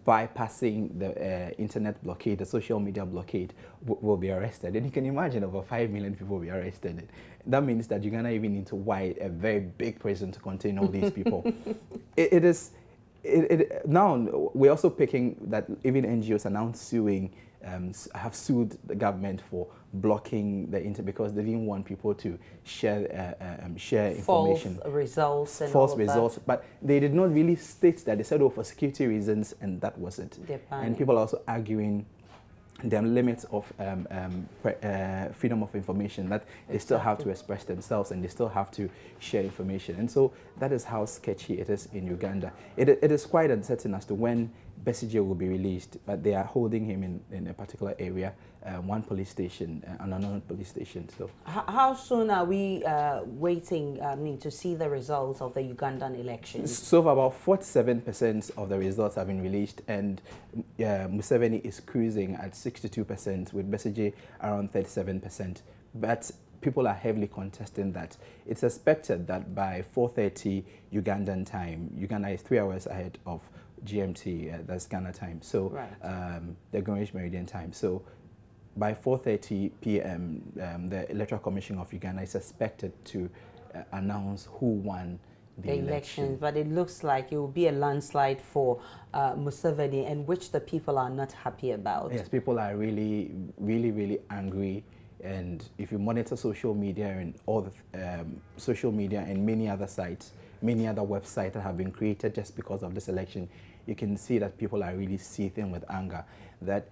bypassing the internet blockade, the social media blockade, will be arrested. And you can imagine over 5 million people will be arrested. That means that Uganda even need to wide a very big prison to contain all these people. Now we're also picking that even NGOs are now have sued the government for blocking the internet because they didn't want people to share information. False results. But they did not really state that. They said, for security reasons, and that was it. And people are also arguing the limits of freedom of information, that they still have to express themselves and they still have to share information. And so that is how sketchy it is in Uganda. It is quite uncertain as to when Besigye will be released, but they are holding him in a particular area, one police station, another police station. So, how soon are we waiting to see the results of the Ugandan elections? So far, about 47% of the results have been released, and Museveni is cruising at 62%, with Besigye around 37%. But people are heavily contesting that. It's expected that by 4:30 Ugandan time, Uganda is 3 hours ahead of GMT, that's Ghana time, so the Greenwich Meridian time. So by 4:30 p.m., the Electoral Commission of Uganda is expected to announce who won the election. But it looks like it will be a landslide for Museveni, and which the people are not happy about. Yes, people are really, really, really angry. And if you monitor social media and all the social media and many other sites, many other websites that have been created just because of this election, you can see that people are really seething with anger, that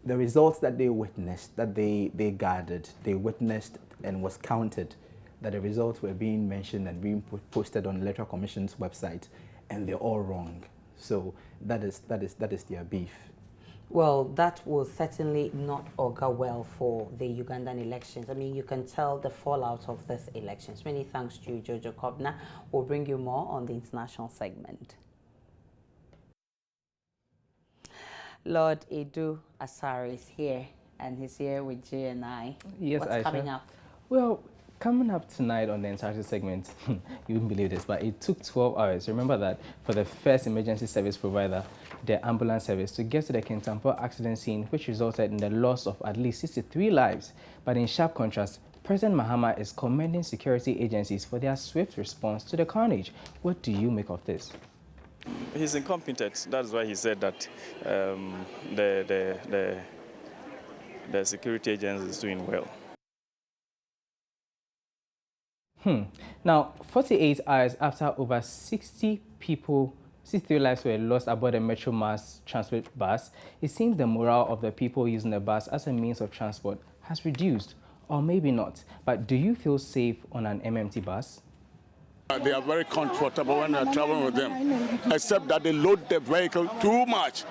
the results that they witnessed, that they gathered, they witnessed and was counted, that the results were being mentioned and being posted on the Electoral Commission's website, and they're all wrong. So that is their beef. Well, that will certainly not augur well for the Ugandan elections. I mean, you can tell the fallout of these elections. Many thanks to you, Jojo Kobna. We'll bring you more on the international segment. Lord Edu Asare is here, and he's here with Jay and I. Yes, What's coming up? Well, coming up tonight on the international segment, you wouldn't believe this, but it took 12 hours. Remember that for the first emergency service provider, the ambulance service, to get to the Kintampo accident scene, which resulted in the loss of at least 63 lives. But in sharp contrast, President Mahama is commending security agencies for their swift response to the carnage. What do you make of this? He's incompetent. That's why he said that the security agency is doing well. Now, 48 hours after over 63 lives were lost aboard a Metro Mass transport bus, it seems the morale of the people using the bus as a means of transport has reduced, or maybe not. But do you feel safe on an MMT bus? They are very comfortable when they're traveling with them, except that they load the vehicle too much.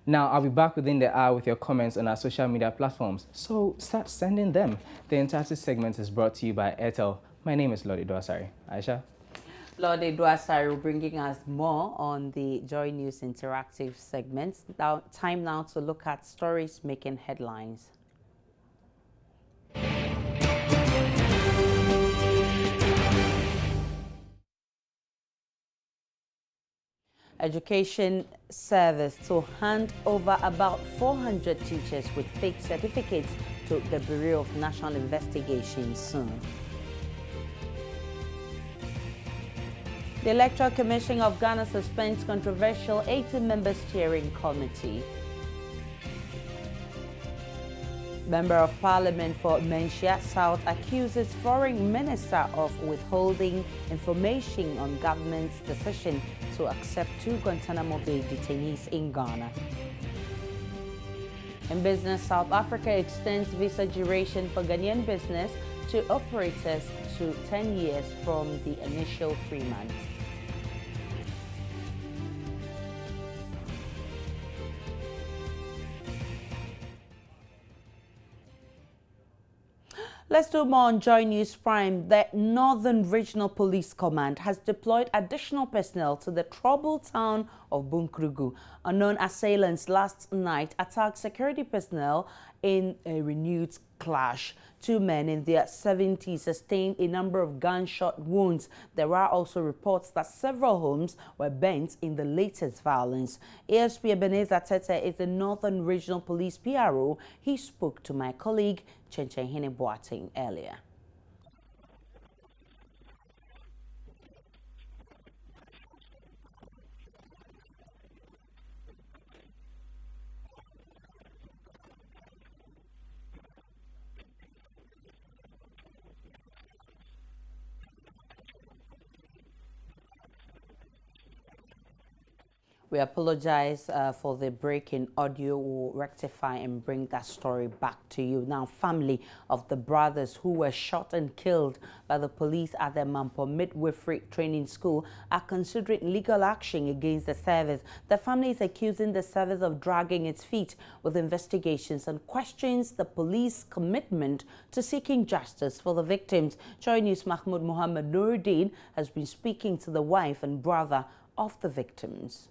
Now, I'll be back within the hour with your comments on our social media platforms, so start sending them. The entire segment is brought to you by Airtel. My name is Lord Edu Asare. Aisha? Lord Edu Asare bringing us more on the Joy News Interactive segments. Now, time now to look at stories making headlines. Education Service to hand over about 400 teachers with fake certificates to the Bureau of National Investigation soon. The Electoral Commission of Ghana suspends controversial 18-member steering committee. Member of Parliament for Menchia South accuses Foreign Minister of withholding information on government's decision to accept 2 Guantanamo Bay detainees in Ghana. In business, South Africa extends visa duration for Ghanaian business to operators to 10 years from the initial 3 months. Let's do more on Joy News Prime. The Northern Regional Police Command has deployed additional personnel to the troubled town of Bunkrugu. Unknown assailants last night attacked security personnel in a renewed clash. 2 men in their 70s sustained a number of gunshot wounds. There are also reports that several homes were burnt in the latest violence. ASP Ebenezer Tete is the Northern Regional Police PRO. He spoke to my colleague Chenchen Hene Boateng earlier. We apologize for the break in audio. We'll rectify and bring that story back to you. Now, family of the brothers who were shot and killed by the police at the Mampong Midwifery Training School are considering legal action against the service. The family is accusing the service of dragging its feet with investigations and questions the police commitment to seeking justice for the victims. Joy News Mahmoud Muhammad Nuruddin has been speaking to the wife and brother of the victims.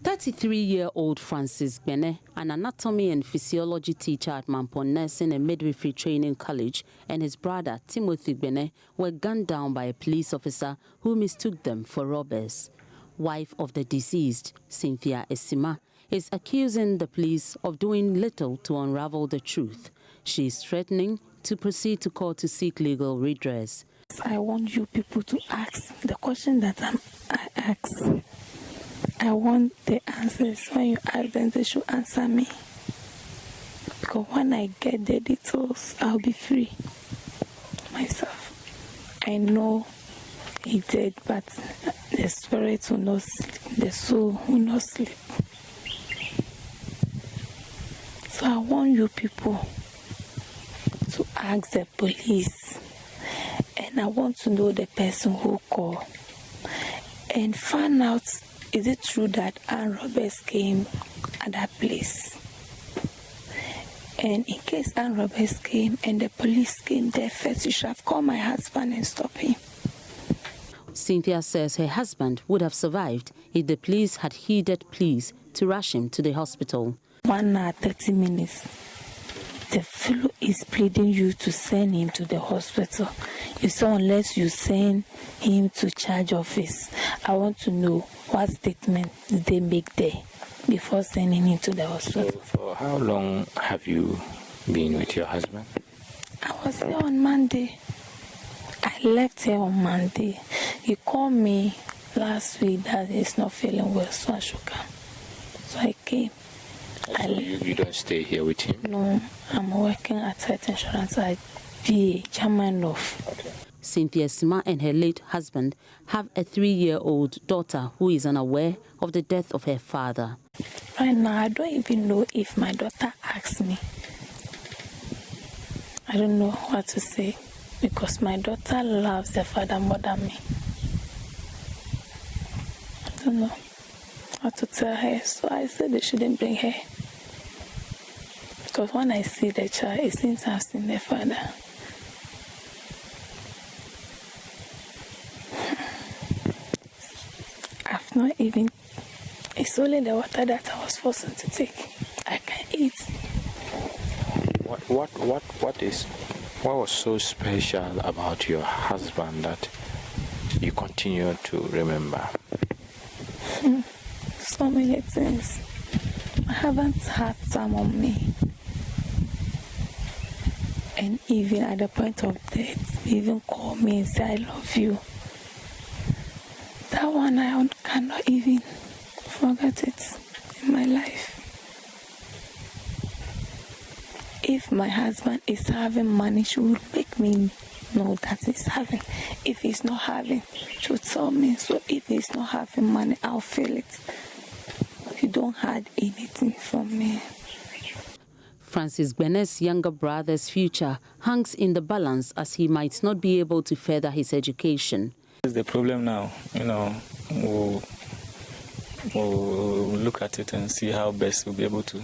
33-year-old Francis Bene, an anatomy and physiology teacher at Mampong Nursing and Midwifery Training College, and his brother Timothy Bene were gunned down by a police officer who mistook them for robbers. Wife of the deceased, Cynthia Esima, is accusing the police of doing little to unravel the truth. She is threatening to proceed to court to seek legal redress. I want you people to ask the question that I ask. I want the answers. When you ask them, they should answer me. Because when I get the details, I'll be free myself. I know he did, but the spirit will not sleep, the soul will not sleep. So I want you people to ask the police, and I want to know the person who called and find out is it true that armed robbers came at that place? And in case armed robbers came and the police came there first, you should have called my husband and stopped him. Cynthia says her husband would have survived if the police had heeded pleas to rush him to the hospital. 1 hour, 30 minutes. The fellow is pleading you to send him to the hospital. So unless you send him to charge office, I want to know what statement did they make there before sending him to the hospital. So for how long have you been with your husband? I was there on Monday. I left here on Monday. He called me last week that he's not feeling well, so I should come. So I came. So you don't stay here with him? No, I'm working at health insurance at VA, German Love. Okay. Cynthia Sima and her late husband have a 3-year-old daughter who is unaware of the death of her father. Right now, I don't even know if my daughter asks me. I don't know what to say because my daughter loves the father more than me. I don't know what to tell her, so I said they shouldn't bring her. Because when I see the child, it seems I've seen the father. I've not even... It's only the water that I was forced to take. I can't eat. What was so special about your husband that you continue to remember? So many things. I haven't had time on me. And even at the point of death, he even called me and said, I love you. That one, I cannot even forget it in my life. If my husband is having money, she would make me know that he's having. If he's not having, she would tell me. So if he's not having money, I'll feel it. You don't hide anything from me. Francis Bene's younger brother's future hangs in the balance as he might not be able to further his education. The problem now, we'll look at it and see how best we'll be able to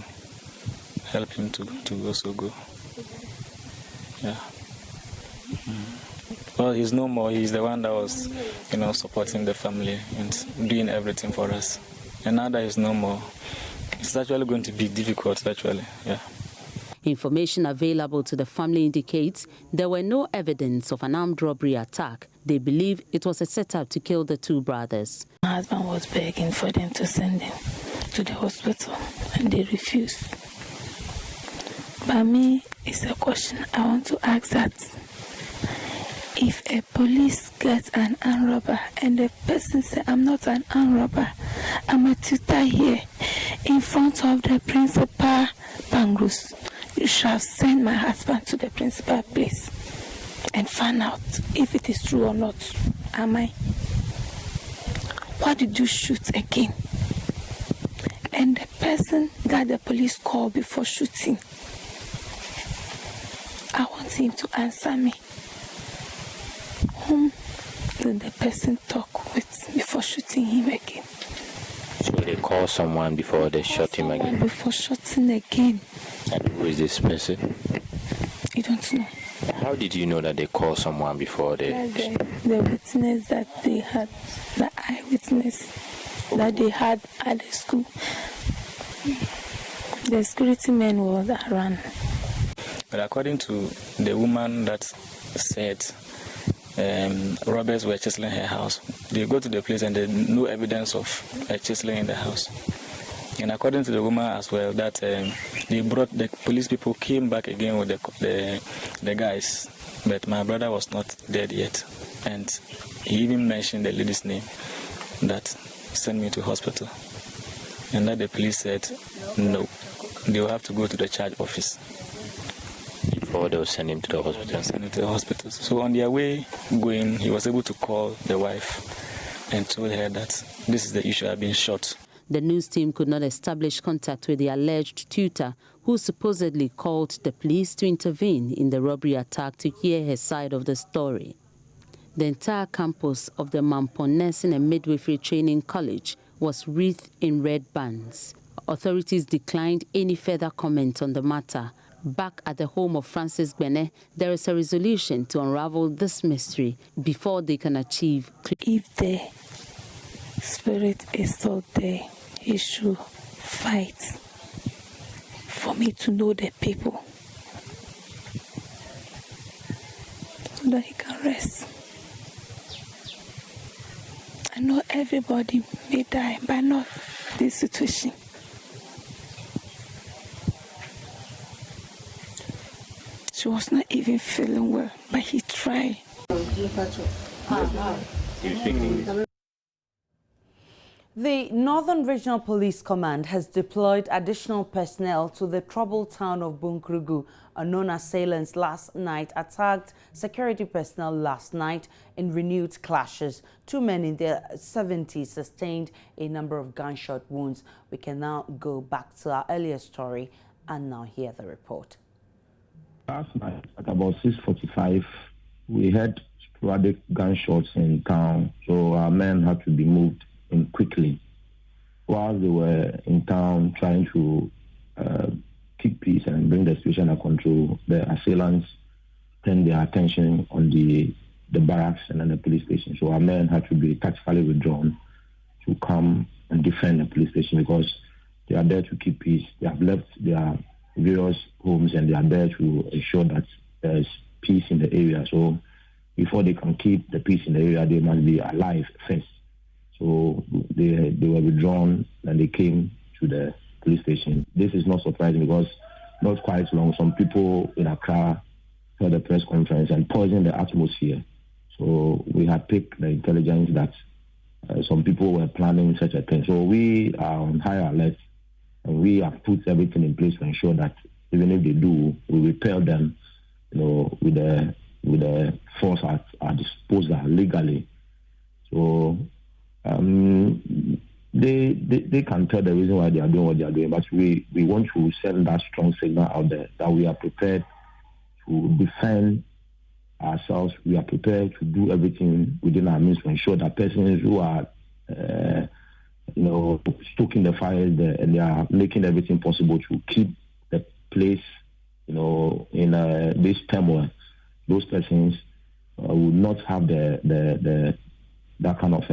help him to also go. Yeah. Well, he's no more. He's the one that was, supporting the family and doing everything for us. And now that he's no more, it's actually going to be difficult, actually, yeah. Information available to the family indicates there were no evidence of an armed robbery attack. They believe it was a setup to kill the two brothers. My husband was begging for them to send him to the hospital, and they refused. But me, it's a question I want to ask that. If a police gets an armed robber and the person says, I'm not an armed robber, I'm a tutor here in front of the principal Bangrus, you shall send my husband to the principal place and find out if it is true or not. Am I? Why did you shoot again? And the person that the police called before shooting, I want him to answer me. Whom did the person talk with before shooting him again? So they call someone before they shot him again? Before shooting again. And who is this person? You don't know. How did you know that they called someone before they... The witness that they had, the eyewitness that they had at the school. The security man was around. But according to the woman that said robbers were chiseling her house, they go to the place and there's no evidence of chiseling in the house. And according to the woman as well, that they brought the police people came back again with the guys, but my brother was not dead yet. And he even mentioned the lady's name that sent me to hospital. And that the police said, no, they will have to go to the charge office. Before they will send him to the hospital? Send him to the hospital. So on their way going, he was able to call the wife and told her that this is the issue, I've been shot. The news team could not establish contact with the alleged tutor who supposedly called the police to intervene in the robbery attack to hear her side of the story. The entire campus of the Mampong Nursing and Midwifery Training College was wreathed in red bands. Authorities declined any further comment on the matter. Back at the home of Francis Bene, there is a resolution to unravel this mystery before they can achieve. If the spirit is still there, he should fight for me to know the people, so that he can rest. I know everybody may die, but not this situation. She was not even feeling well, but he tried. The Northern Regional Police Command has deployed additional personnel to the troubled town of Bunkrugu. Unknown assailants last night attacked security personnel last night in renewed clashes. 2 men in their 70s sustained a number of gunshot wounds. We can now go back to our earlier story and now hear the report. Last night at about 6:45, we heard sporadic gunshots in town, so our men had to be moved in quickly. While they were in town trying to keep peace and bring the situation under control, the assailants turned their attention on the barracks and then the police station. So our men had to be tactically withdrawn to come and defend the police station because they are there to keep peace. They have left their various homes and they are there to ensure that there is peace in the area. So before they can keep the peace in the area, they must be alive first. So they were withdrawn and they came to the police station. This is not surprising because not quite long, some people in Accra held a press conference and poisoned the atmosphere. So we had picked the intelligence that some people were planning such a thing. So we are on high alert. And we have put everything in place to ensure that even if they do, we repel them, with the force at our disposal legally. So they can tell the reason why they are doing what they are doing, but we want to send that strong signal out there that we are prepared to defend ourselves. We are prepared to do everything within our means to ensure that persons who are stoking the fires there, and they are making everything possible to keep the place, in this turmoil. Those persons will not have that kind of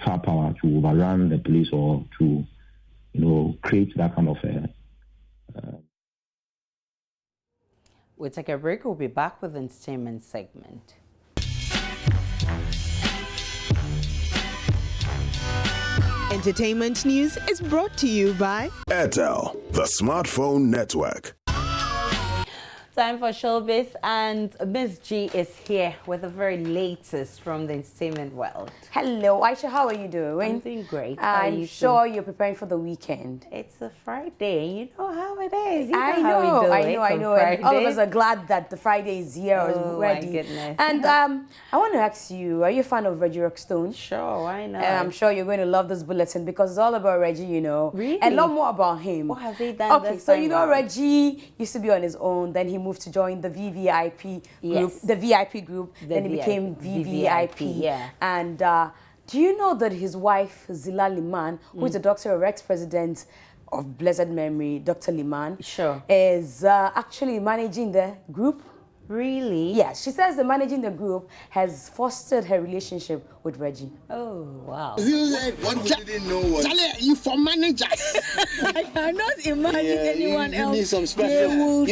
firepower to overrun the police or to, create that kind of. We'll take a break. We'll be back with the entertainment segment. Entertainment news is brought to you by Airtel, the smartphone network. Time for showbiz, and Miss G is here with the very latest from the entertainment world. Hello, Aisha. How are you doing? I'm doing great. I'm sure you're preparing for the weekend. It's a Friday. You know how it is. I know. And all of us are glad that the Friday is here already. My goodness. And I want to ask you, are you a fan of Reggie Rockstone? Sure, I know. I'm sure you're going to love this bulletin because it's all about Reggie, Really? And a lot more about him. What has he done Okay, this so time Reggie used to be on his own, then he moved to join the VVIP group, the VIP group, then he became VVIP. Yeah. And do you know that his wife, Zila Liman, who is the daughter of ex-president of blessed memory, Dr. Liman, is actually managing the group? Really? Yes, she says the managing the group has fostered her relationship with Reggie. Oh, wow. What you didn't know was... you for manager. I cannot imagine anyone else. You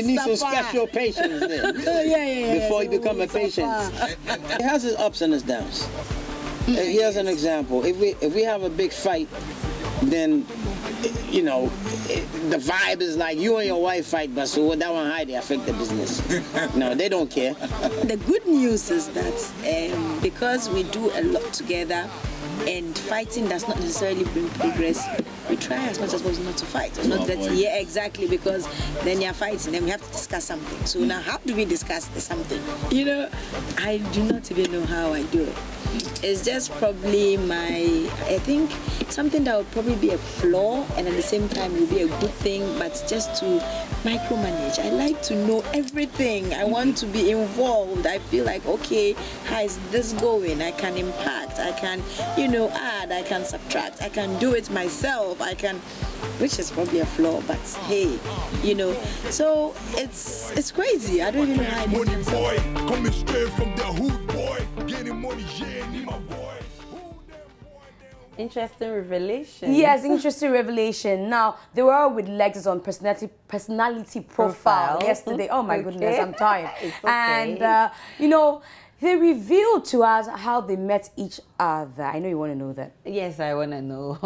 need some special patience there. Before you become a patient. It has its ups and its downs. Here's an example. If we have a big fight, then the vibe is like you and your wife fight, but so that one how they affect the business. No, they don't care. The good news is that because we do a lot together and fighting does not necessarily bring progress, we try as much as possible not to fight. Not that, yeah, exactly, because then you're fighting, then we have to discuss something. So now how do we discuss something? I do not even know how I do it. It's just probably I think something that would probably be a flaw and at the same time will be a good thing, but just to micromanage. I like to know everything. I want to be involved. I feel like, okay, how is this going? I can impact. I can, add, I can subtract, I can do it myself, which is probably a flaw, but hey, so it's crazy. I don't even know how I did it. Boy, coming straight from the hood, boy, getting money, yeah, my boy. Interesting revelation. Yes, interesting revelation. Now, they were with Lexus on personality profile yesterday. Oh my goodness, I'm tired. It's okay. And, they revealed to us how they met each other. I know you want to know that. Yes, I want to know.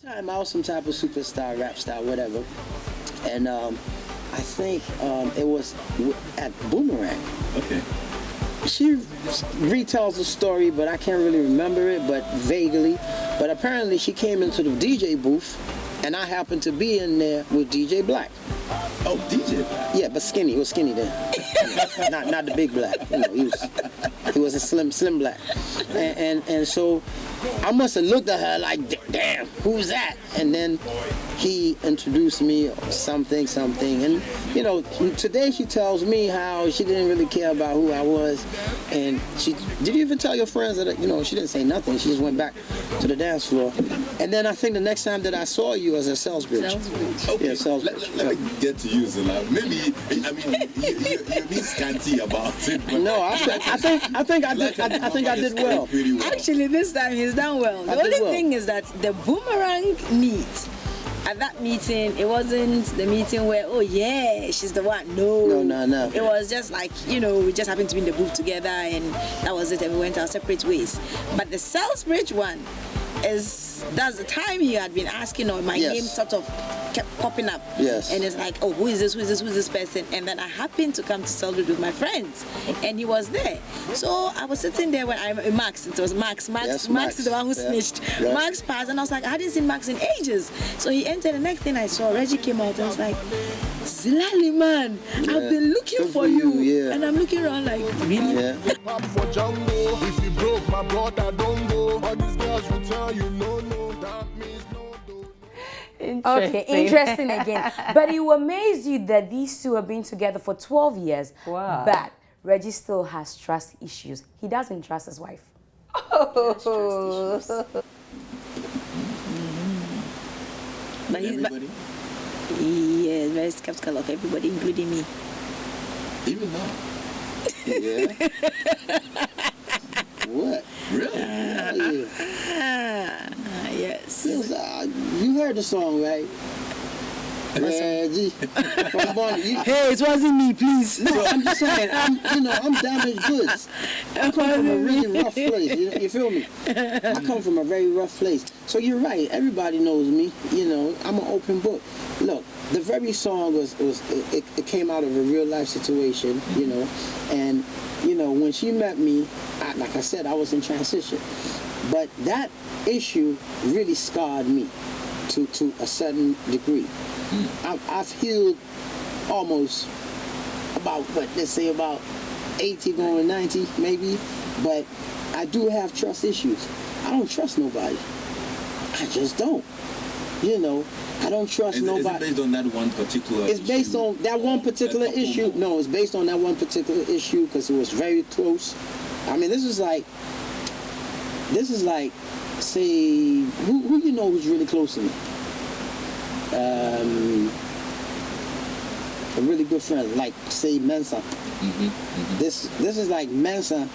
I was some type of superstar, rap star, whatever. And I think it was at Boomerang. Okay. She retells the story, but I can't really remember it, but vaguely. But apparently she came into the DJ booth, and I happened to be in there with DJ Black. Oh, DJ Black? Yeah, but skinny. He was skinny then. not the big Black. He was a slim Black. And so I must have looked at her like, damn, who's that? And then he introduced me something. And, today she tells me how she didn't really care about who I was. And did you even tell your friends that, she didn't say nothing. She just went back to the dance floor. And then I think the next time that I saw you was at Salisbury. Okay, yeah, Salisbury. Let me get to you, Zilla. Maybe, you're being scanty about it. No, I think I did well. Actually, this time he's done well. The only thing is that the Boomerang meet, at that meeting, it wasn't the meeting where, oh yeah, she's the one. No. It was just like, we just happened to be in the booth together and that was it, and we went our separate ways. But the Salisbury one that's the time he had been asking, or my name sort of kept popping up. Yes. And it's like, oh, who's this person? And then I happened to come to Salisbury with my friends, and he was there. So I was sitting there when Max is the one who snitched. Right. Max passed, and I was like, I hadn't seen Max in ages. So he entered, the next thing I saw, Reggie came out, and I was like, Zilali, man, I've been looking for you. And I'm looking around like, really? Yeah. For Django, if you broke, my brother don't go. All these girls will tell you no, that means no. Okay, interesting again. But it will amaze you that these two have been together for 12 years. Wow. But Reggie still has trust issues. He doesn't trust his wife. Everybody? He is very skeptical of everybody, including me. Even now? Yeah. What? Really? Yes. You heard the song, right? Reggie. Hey, it wasn't me, please. No, I'm just saying, I'm damaged goods. I come from a really rough place, you feel me? I come from a very rough place. So you're right, everybody knows me, I'm an open book. Look, the very song it came out of a real life situation, and when she met me, like I said, I was in transition. But that issue really scarred me to a certain degree. I've healed almost about 80 going 90 maybe, but I do have trust issues. I don't trust nobody. I just don't. I don't trust nobody. Is it based on that one particular It's based on that one particular issue. No, it's based on that one particular issue because it was very close. I mean, this is like, say, who who's really close to me? A really good friend, like say Mensa. This is like Mensa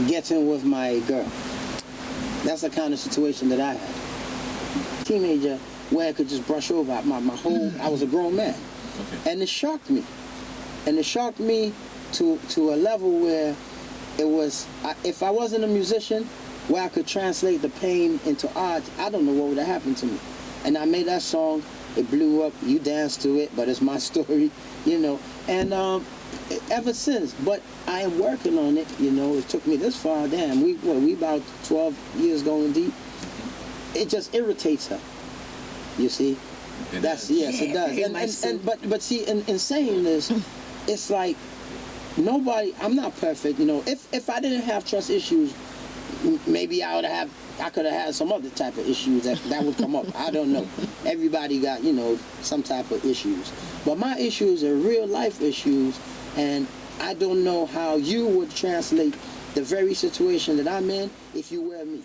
getting with my girl. That's the kind of situation that I had. Teenager where I could just brush over my whole. I was a grown man, and it shocked me. And it shocked me to a level where it was. If I wasn't a musician, where I could translate the pain into art, I don't know what would have happened to me. And I made that song. It blew up. You danced to it, but it's my story, And ever since, but I am working on it. It took me this far. Damn, we about 12 years going deep. It just irritates her. You see, it does. But see, in saying this, it's like nobody. I'm not perfect. If I didn't have trust issues, maybe I could have had some other type of issues that would come up. I don't know. Everybody got, some type of issues. But my issues are real life issues, and I don't know how you would translate the very situation that I'm in if you were me.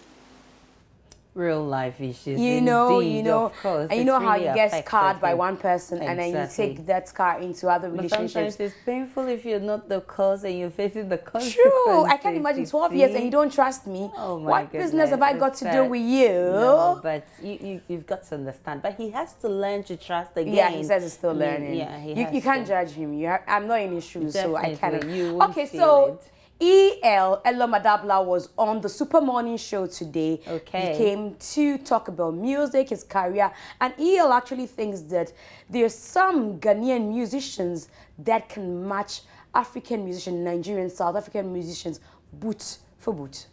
real life issues. You know, Of course, and you know how you get scarred by one person, and then you take that scar into other relationships. Sometimes it's painful if you're not the cause and you're facing the consequences. True, I can imagine 12 years and you don't trust me. Oh my what business have I got to do with you? No, but you've got to understand. But he has to learn to trust again. Yeah, he says he's still learning. Yeah, you can't judge him. I'm not in his shoes, Definitely. so I cannot. Okay, so Elom Adabla was on the Super Morning Show today. Okay. He came to talk about music, his career, and El actually thinks that there's some Ghanaian musicians that can match African musicians, Nigerian, South African musicians, boot for boot.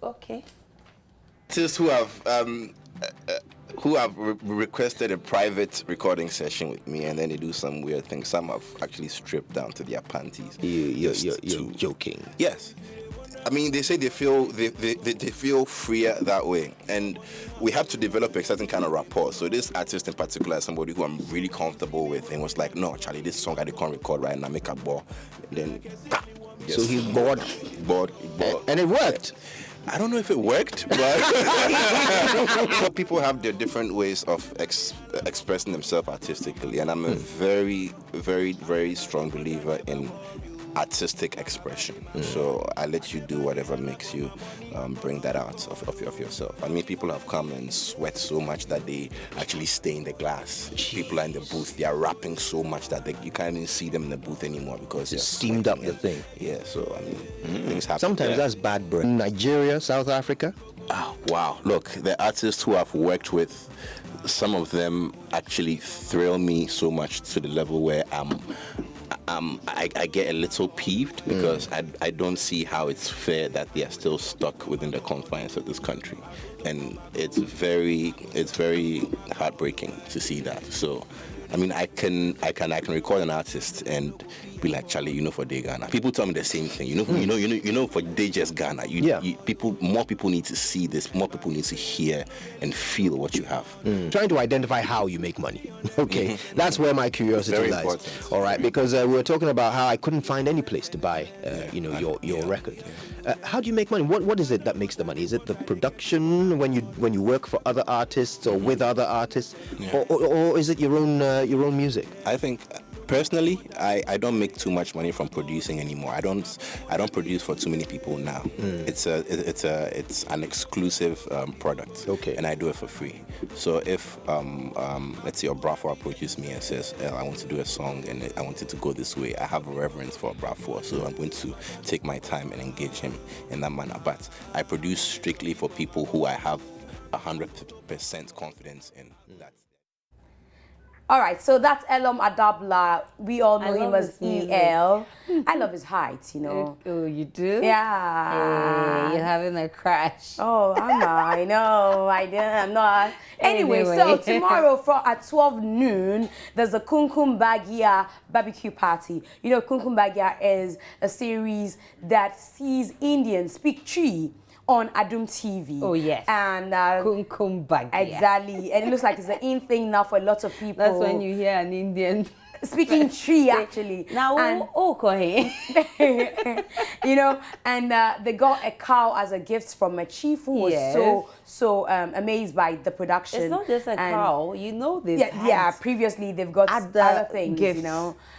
Okay. Artists who have requested a private recording session with me, and then they do some weird things. Some have actually stripped down to their panties. You're joking. Yes. I mean, they say they feel freer that way, and we have to develop a certain kind of rapport. So this artist in particular is somebody who I'm really comfortable with, and was like, "No, Charlie, this song I can't record right now. Make a ball." And then, so he's bored, and it worked. I don't know if it worked, but people have their different ways of expressing themselves artistically, and I'm a very, very, very strong believer in artistic expression. So I let you do whatever makes you bring that out of yourself. I mean, people have come and sweat so much that they actually stain the glass. Jeez. People are in the booth, they are rapping so much that you can't even see them in the booth anymore because it's steamed up the thing. Yeah, so I mean, things happen. Sometimes that's bad breath. Nigeria, South Africa. Oh, wow. Look, the artists who I've worked with, some of them actually thrill me so much to the level where I get a little peeved because I don't see how it's fair that they are still stuck within the confines of this country, and it's very heartbreaking to see that. So, I mean, I can record an artist and be like, Charlie, for Day Ghana. People tell me the same thing. For Day Just Ghana. More people need to see this. More people need to hear and feel what you have. Trying to identify how you make money. Okay, that's where my curiosity lies. Important. All right, because we were talking about how I couldn't find any place to buy, your record. How do you make money? What is it that makes the money? Is it the production when you work for other artists or with other artists, or is it your own music? I think. Personally, I don't make too much money from producing anymore. I don't produce for too many people now. It's an exclusive product. Okay. And I do it for free. So if let's say Obrafour approaches me and says, I want to do a song and I want it to go this way, I have a reverence for Obrafour, so I'm going to take my time and engage him in that manner. But I produce strictly for people who I have 100% confidence in. All right, so that's Elom Adabla. We all know him as EL. I love his height, Oh, you do? Yeah. Hey, you're having a crash. Oh, I know. I'm not. Anyway, so tomorrow at 12 noon, there's a Kunkum Bagia barbecue party. Kunkum Bagia is a series that sees Indians speak Tree on Adum TV. Oh, yes. And Kunkum Bagia. Exactly. And it looks like it's an in thing now for a lot of people. That's when you hear an Indian speaking Tree, actually. Now, and they got a cow as a gift from a chief who was so amazed by the production. It's not just a cow, this. Yeah, previously they've got other things, gifts.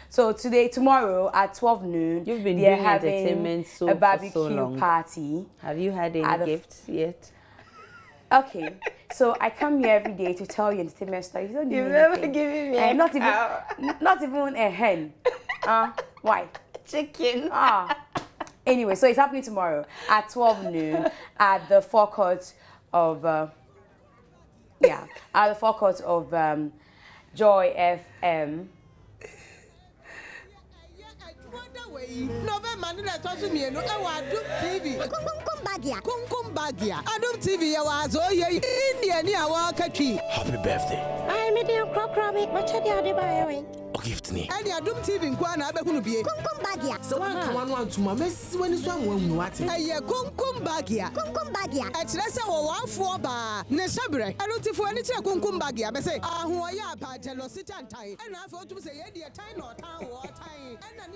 So tomorrow at 12 noon, you've been they're doing having entertainment a barbecue for so long. party. Have you had any gifts yet? Okay, so I come here every day to tell you entertainment stories. You've never given me a not even a hen. Why? Chicken. Anyway, so it's happening tomorrow at 12 noon at the forecourt of Joy FM. November Kunkum Bagia. Adum TV India. Happy birthday. I'm a Krabi, Machadi Adebayo. Gift me. And your Doom TV in Guana, Behunubi. Kunkum Bagia. So one to my mess when it's one what? Hey, Kunkum Bagia. Kunkum Bagia. At Ressa or 1 4 bar. Nesabre. I don't for any Kunkum Bagia. I say, ah, who I am, Jelosita and tie. And I thought to say, yeah, time or time or time. And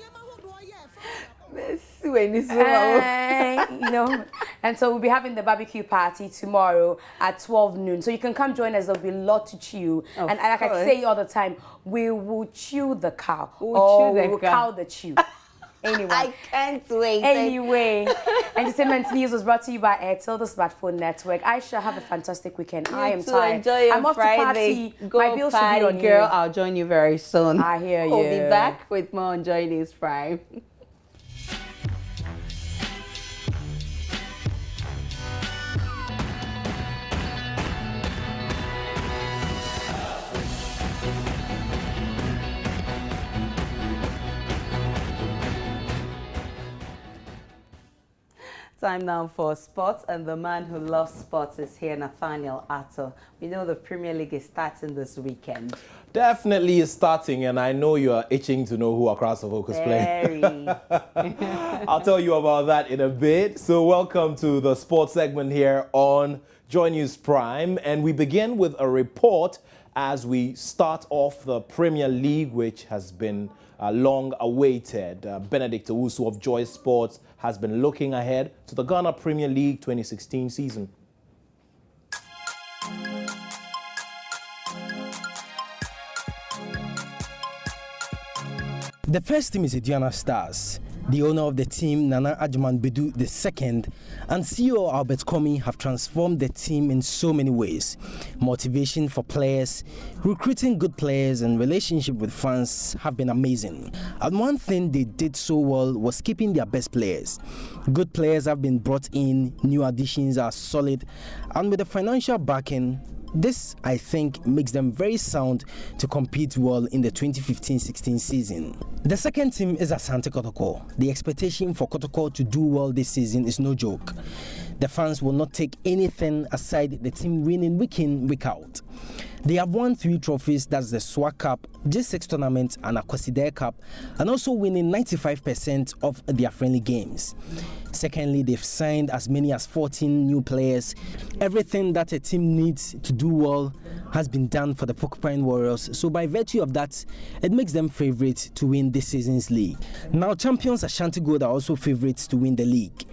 you know, and so we'll be having the barbecue party tomorrow at 12 noon. So you can come join us. There'll be a lot to chew. And like I say all the time, we will chew the cow. We will cow the chew. Anyway, I can't wait. Anyway, Entertainment News was brought to you by Airtel, the smartphone network. I shall have a fantastic weekend. I am tired. Enjoy your I'm off Friday. to party. Go My bill party, should be on girl. you. I'll join you very soon. I hear you. We'll be back with more on Joy News Prime. Time now for sports, and the man who loves sports is here, Nathaniel Atto. We know the Premier League is starting this weekend. Definitely is starting, and I know you are itching to know who across the Focus playing. I'll tell you about that in a bit. So welcome to the sports segment here on Joy News Prime, and we begin with a report as we start off the Premier League, which has been long awaited. Benedict Owusu of Joy Sports has been looking ahead to the Ghana Premier League 2016 season. The first team is Aduana Stars. The owner of the team, Nana Adjuman Bedu II, and CEO Albert Komi have transformed the team in so many ways. Motivation for players, recruiting good players, and relationship with fans have been amazing. And one thing they did so well was keeping their best players. Good players have been brought in, new additions are solid, and with the financial backing, this, I think, makes them very sound to compete well in the 2015-16 season. The second team is Asante Kotoko. The expectation for Kotoko to do well this season is no joke. The fans will not take anything aside the team winning week in, week out. They have won 3 trophies, that's the SWAC Cup, G6 tournament and Akwasi Cup, and also winning 95% of their friendly games. Secondly, they've signed as many as 14 new players. Everything that a team needs to do well has been done for the Porcupine Warriors, so by virtue of that, it makes them favourites to win this season's league. Now, champions Ashanti Gold are also favourites to win the league.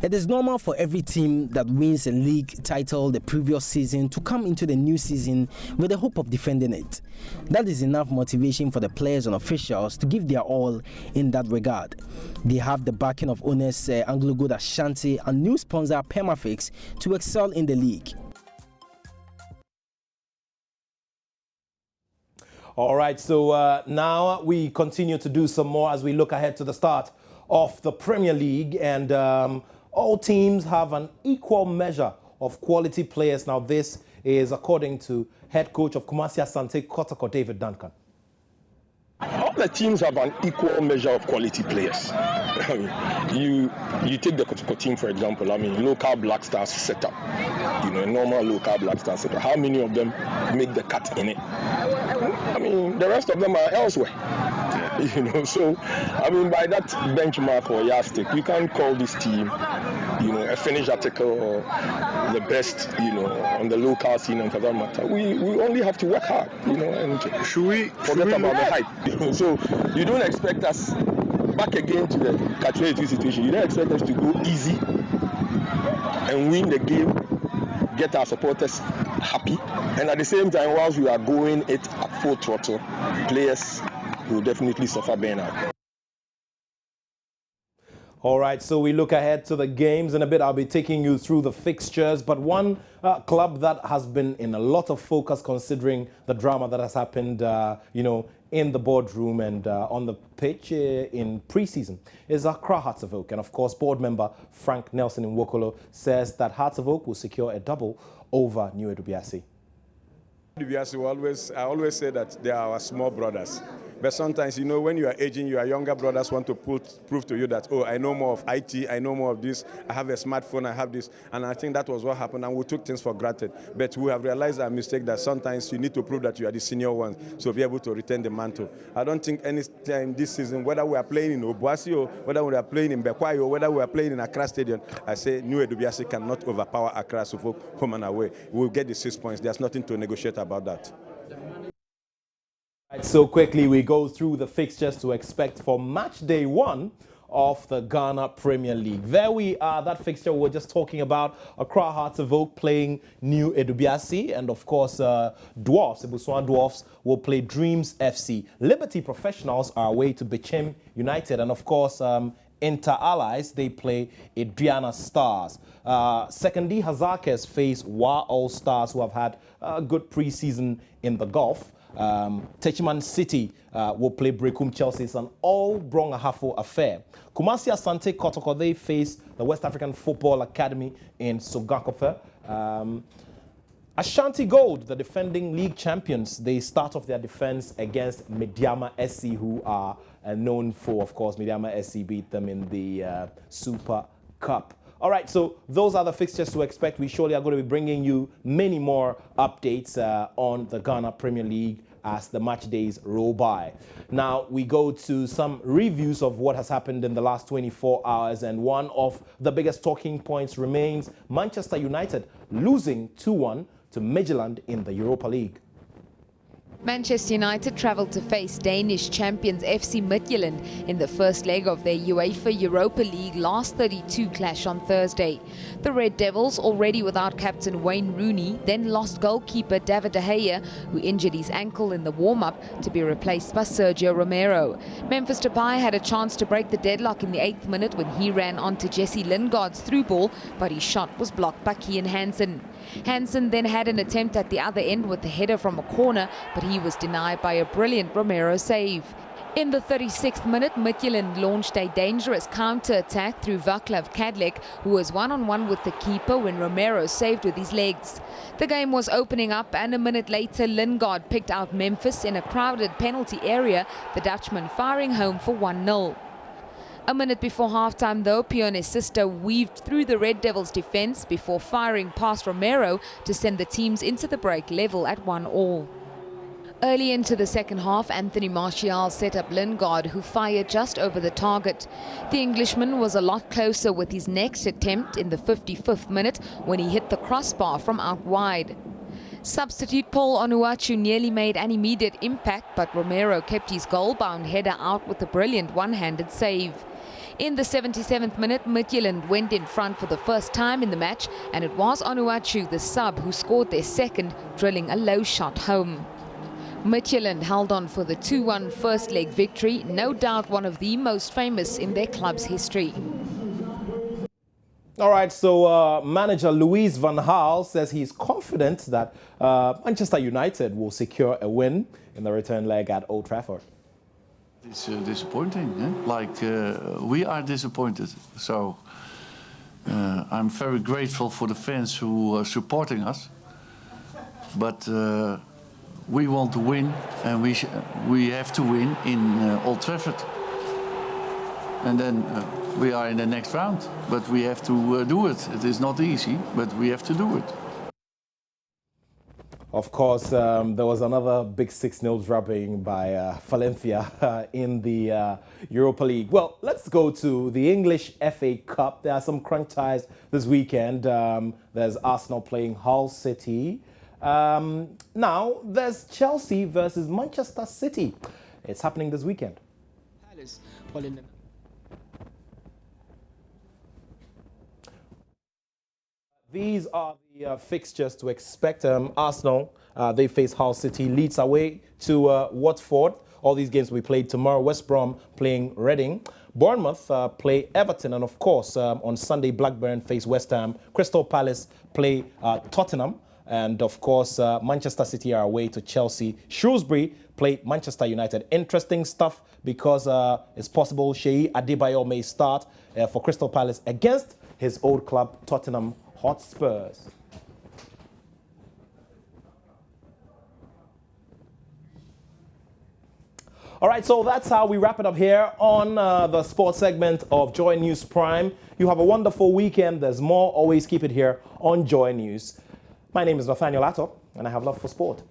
It is normal for every team that wins a league title the previous season to come into the new season with the hope of defending it. That is enough motivation for the players and officials to give their all in that regard. They have the backing of owners Anglo Gold Ashanti and new sponsor Permafix to excel in the league. All right, so now we continue to do some more as we look ahead to the start of the Premier League, and all teams have an equal measure of quality players. Now, this is according to head coach of Kumasi Asante Kotoko, David Duncan. All the teams have an equal measure of quality players. you take the Kotoko team, for example. Local Black Stars setup. A normal local Black Stars setup. How many of them make the cut in it? The rest of them are elsewhere. So, by that benchmark or yardstick, you can't call this team, a finished article or the best, on the local scene and for that matter. We only have to work hard, and should we forget about the hype? So, you don't expect us back again to the catch-22 situation. You don't expect us to go easy and win the game, get our supporters happy, and at the same time, whilst we are going it at full throttle, players will definitely suffer burnout. All right, so we look ahead to the games in a bit. I'll be taking you through the fixtures, but one club that has been in a lot of focus considering the drama that has happened, in the boardroom and on the pitch in pre-season is Accra Hearts of Oak. And of course, board member Frank Nelson Nwokolo says that Hearts of Oak will secure a double over New Edubiasi. I always say that they are our small brothers. But sometimes, you know, when you are aging, your younger brothers want to prove to you that, oh, I know more of IT, I know more of this, I have a smartphone, I have this. And I think that was what happened, and we took things for granted. But we have realized our mistake that sometimes you need to prove that you are the senior one to be able to retain the mantle. I don't think any time this season, whether we are playing in Obuasi or whether we are playing in Bekwai or whether we are playing in Accra Stadium, I say New Edubiasi cannot overpower Accra Suffolk home and away. We'll get the 6 points. There's nothing to negotiate about that. Right, so quickly we go through the fixtures to expect for match day 1 of the Ghana Premier League. There we are, that fixture we're just talking about. Accra Hearts of Oak playing New Edubiasi, and of course Dwarfs, Ebuswan Dwarfs will play Dreams FC. Liberty Professionals are away to Bechem United, and of course Inter Allies, they play Adriana Stars. Secondly, Hazakes face Wa All Stars, who have had a good pre-season in the Gulf. Techiman City will play Brekum Chelsea. It's an all-Brong-Ahafo affair. Kumasi Asante Kotoko, they face the West African Football Academy in Sogakope. Ashanti Gold, the defending league champions, they start off their defense against Mediama SC, who are known for, of course, Mediama SC beat them in the Super Cup. All right, so those are the fixtures to expect. We surely are going to be bringing you many more updates on the Ghana Premier League as the match days roll by. Now, we go to some reviews of what has happened in the last 24 hours, and one of the biggest talking points remains Manchester United losing 2-1 to Midtjylland in the Europa League. Manchester United travelled to face Danish champions FC Midtjylland in the first leg of their UEFA Europa League last 32 clash on Thursday. The Red Devils, already without captain Wayne Rooney, then lost goalkeeper David De Gea, who injured his ankle in the warm-up, to be replaced by Sergio Romero. Memphis Depay had a chance to break the deadlock in the 8th minute when he ran onto Jesse Lingard's through ball, but his shot was blocked by Kian Hansen. Hansen then had an attempt at the other end with a header from a corner, but he was denied by a brilliant Romero save. In the 36th minute, Midtjylland launched a dangerous counter-attack through Vaclav Kadlec, who was one-on-one with the keeper when Romero saved with his legs. The game was opening up, and a minute later, Lingard picked out Memphis in a crowded penalty area, the Dutchman firing home for 1-0. A minute before halftime, though, Pione Sister weaved through the Red Devils' defence before firing past Romero to send the teams into the break level at 1-1. Early into the second half, Anthony Martial set up Lingard, who fired just over the target. The Englishman was a lot closer with his next attempt in the 55th minute when he hit the crossbar from out wide. Substitute Paul Onuachu nearly made an immediate impact, but Romero kept his goal-bound header out with a brilliant one-handed save. In the 77th minute, Midtjylland went in front for the first time in the match, and it was Onuachu, the sub, who scored their second, drilling a low shot home. Midtjylland held on for the 2-1 first leg victory, no doubt one of the most famous in their club's history. All right, so manager Louis van Gaal says he's confident that Manchester United will secure a win in the return leg at Old Trafford. It's disappointing, eh? Like we are disappointed. So I'm very grateful for the fans who are supporting us. But we want to win, and we have to win in Old Trafford. And then we are in the next round. But we have to do it. It is not easy, but we have to do it. Of course, there was another big 6-0 drubbing by Valencia in the Europa League. Well, let's go to the English FA Cup. There are some crunch ties this weekend. There's Arsenal playing Hull City. Now, there's Chelsea versus Manchester City. It's happening this weekend. These are the fixtures to expect. Arsenal, they face Hull City. Leeds away to Watford. All these games will be played tomorrow. West Brom playing Reading. Bournemouth play Everton. And of course, on Sunday, Blackburn face West Ham. Crystal Palace play Tottenham. And of course, Manchester City are away to Chelsea. Shrewsbury play Manchester United. Interesting stuff because it's possible Sheyi Adebayo may start for Crystal Palace against his old club, Tottenham Hotspurs. All right, so that's how we wrap it up here on the sports segment of Joy News Prime. You have a wonderful weekend. There's more. Always keep it here on Joy News. My name is Nathaniel Atto, and I have love for sport.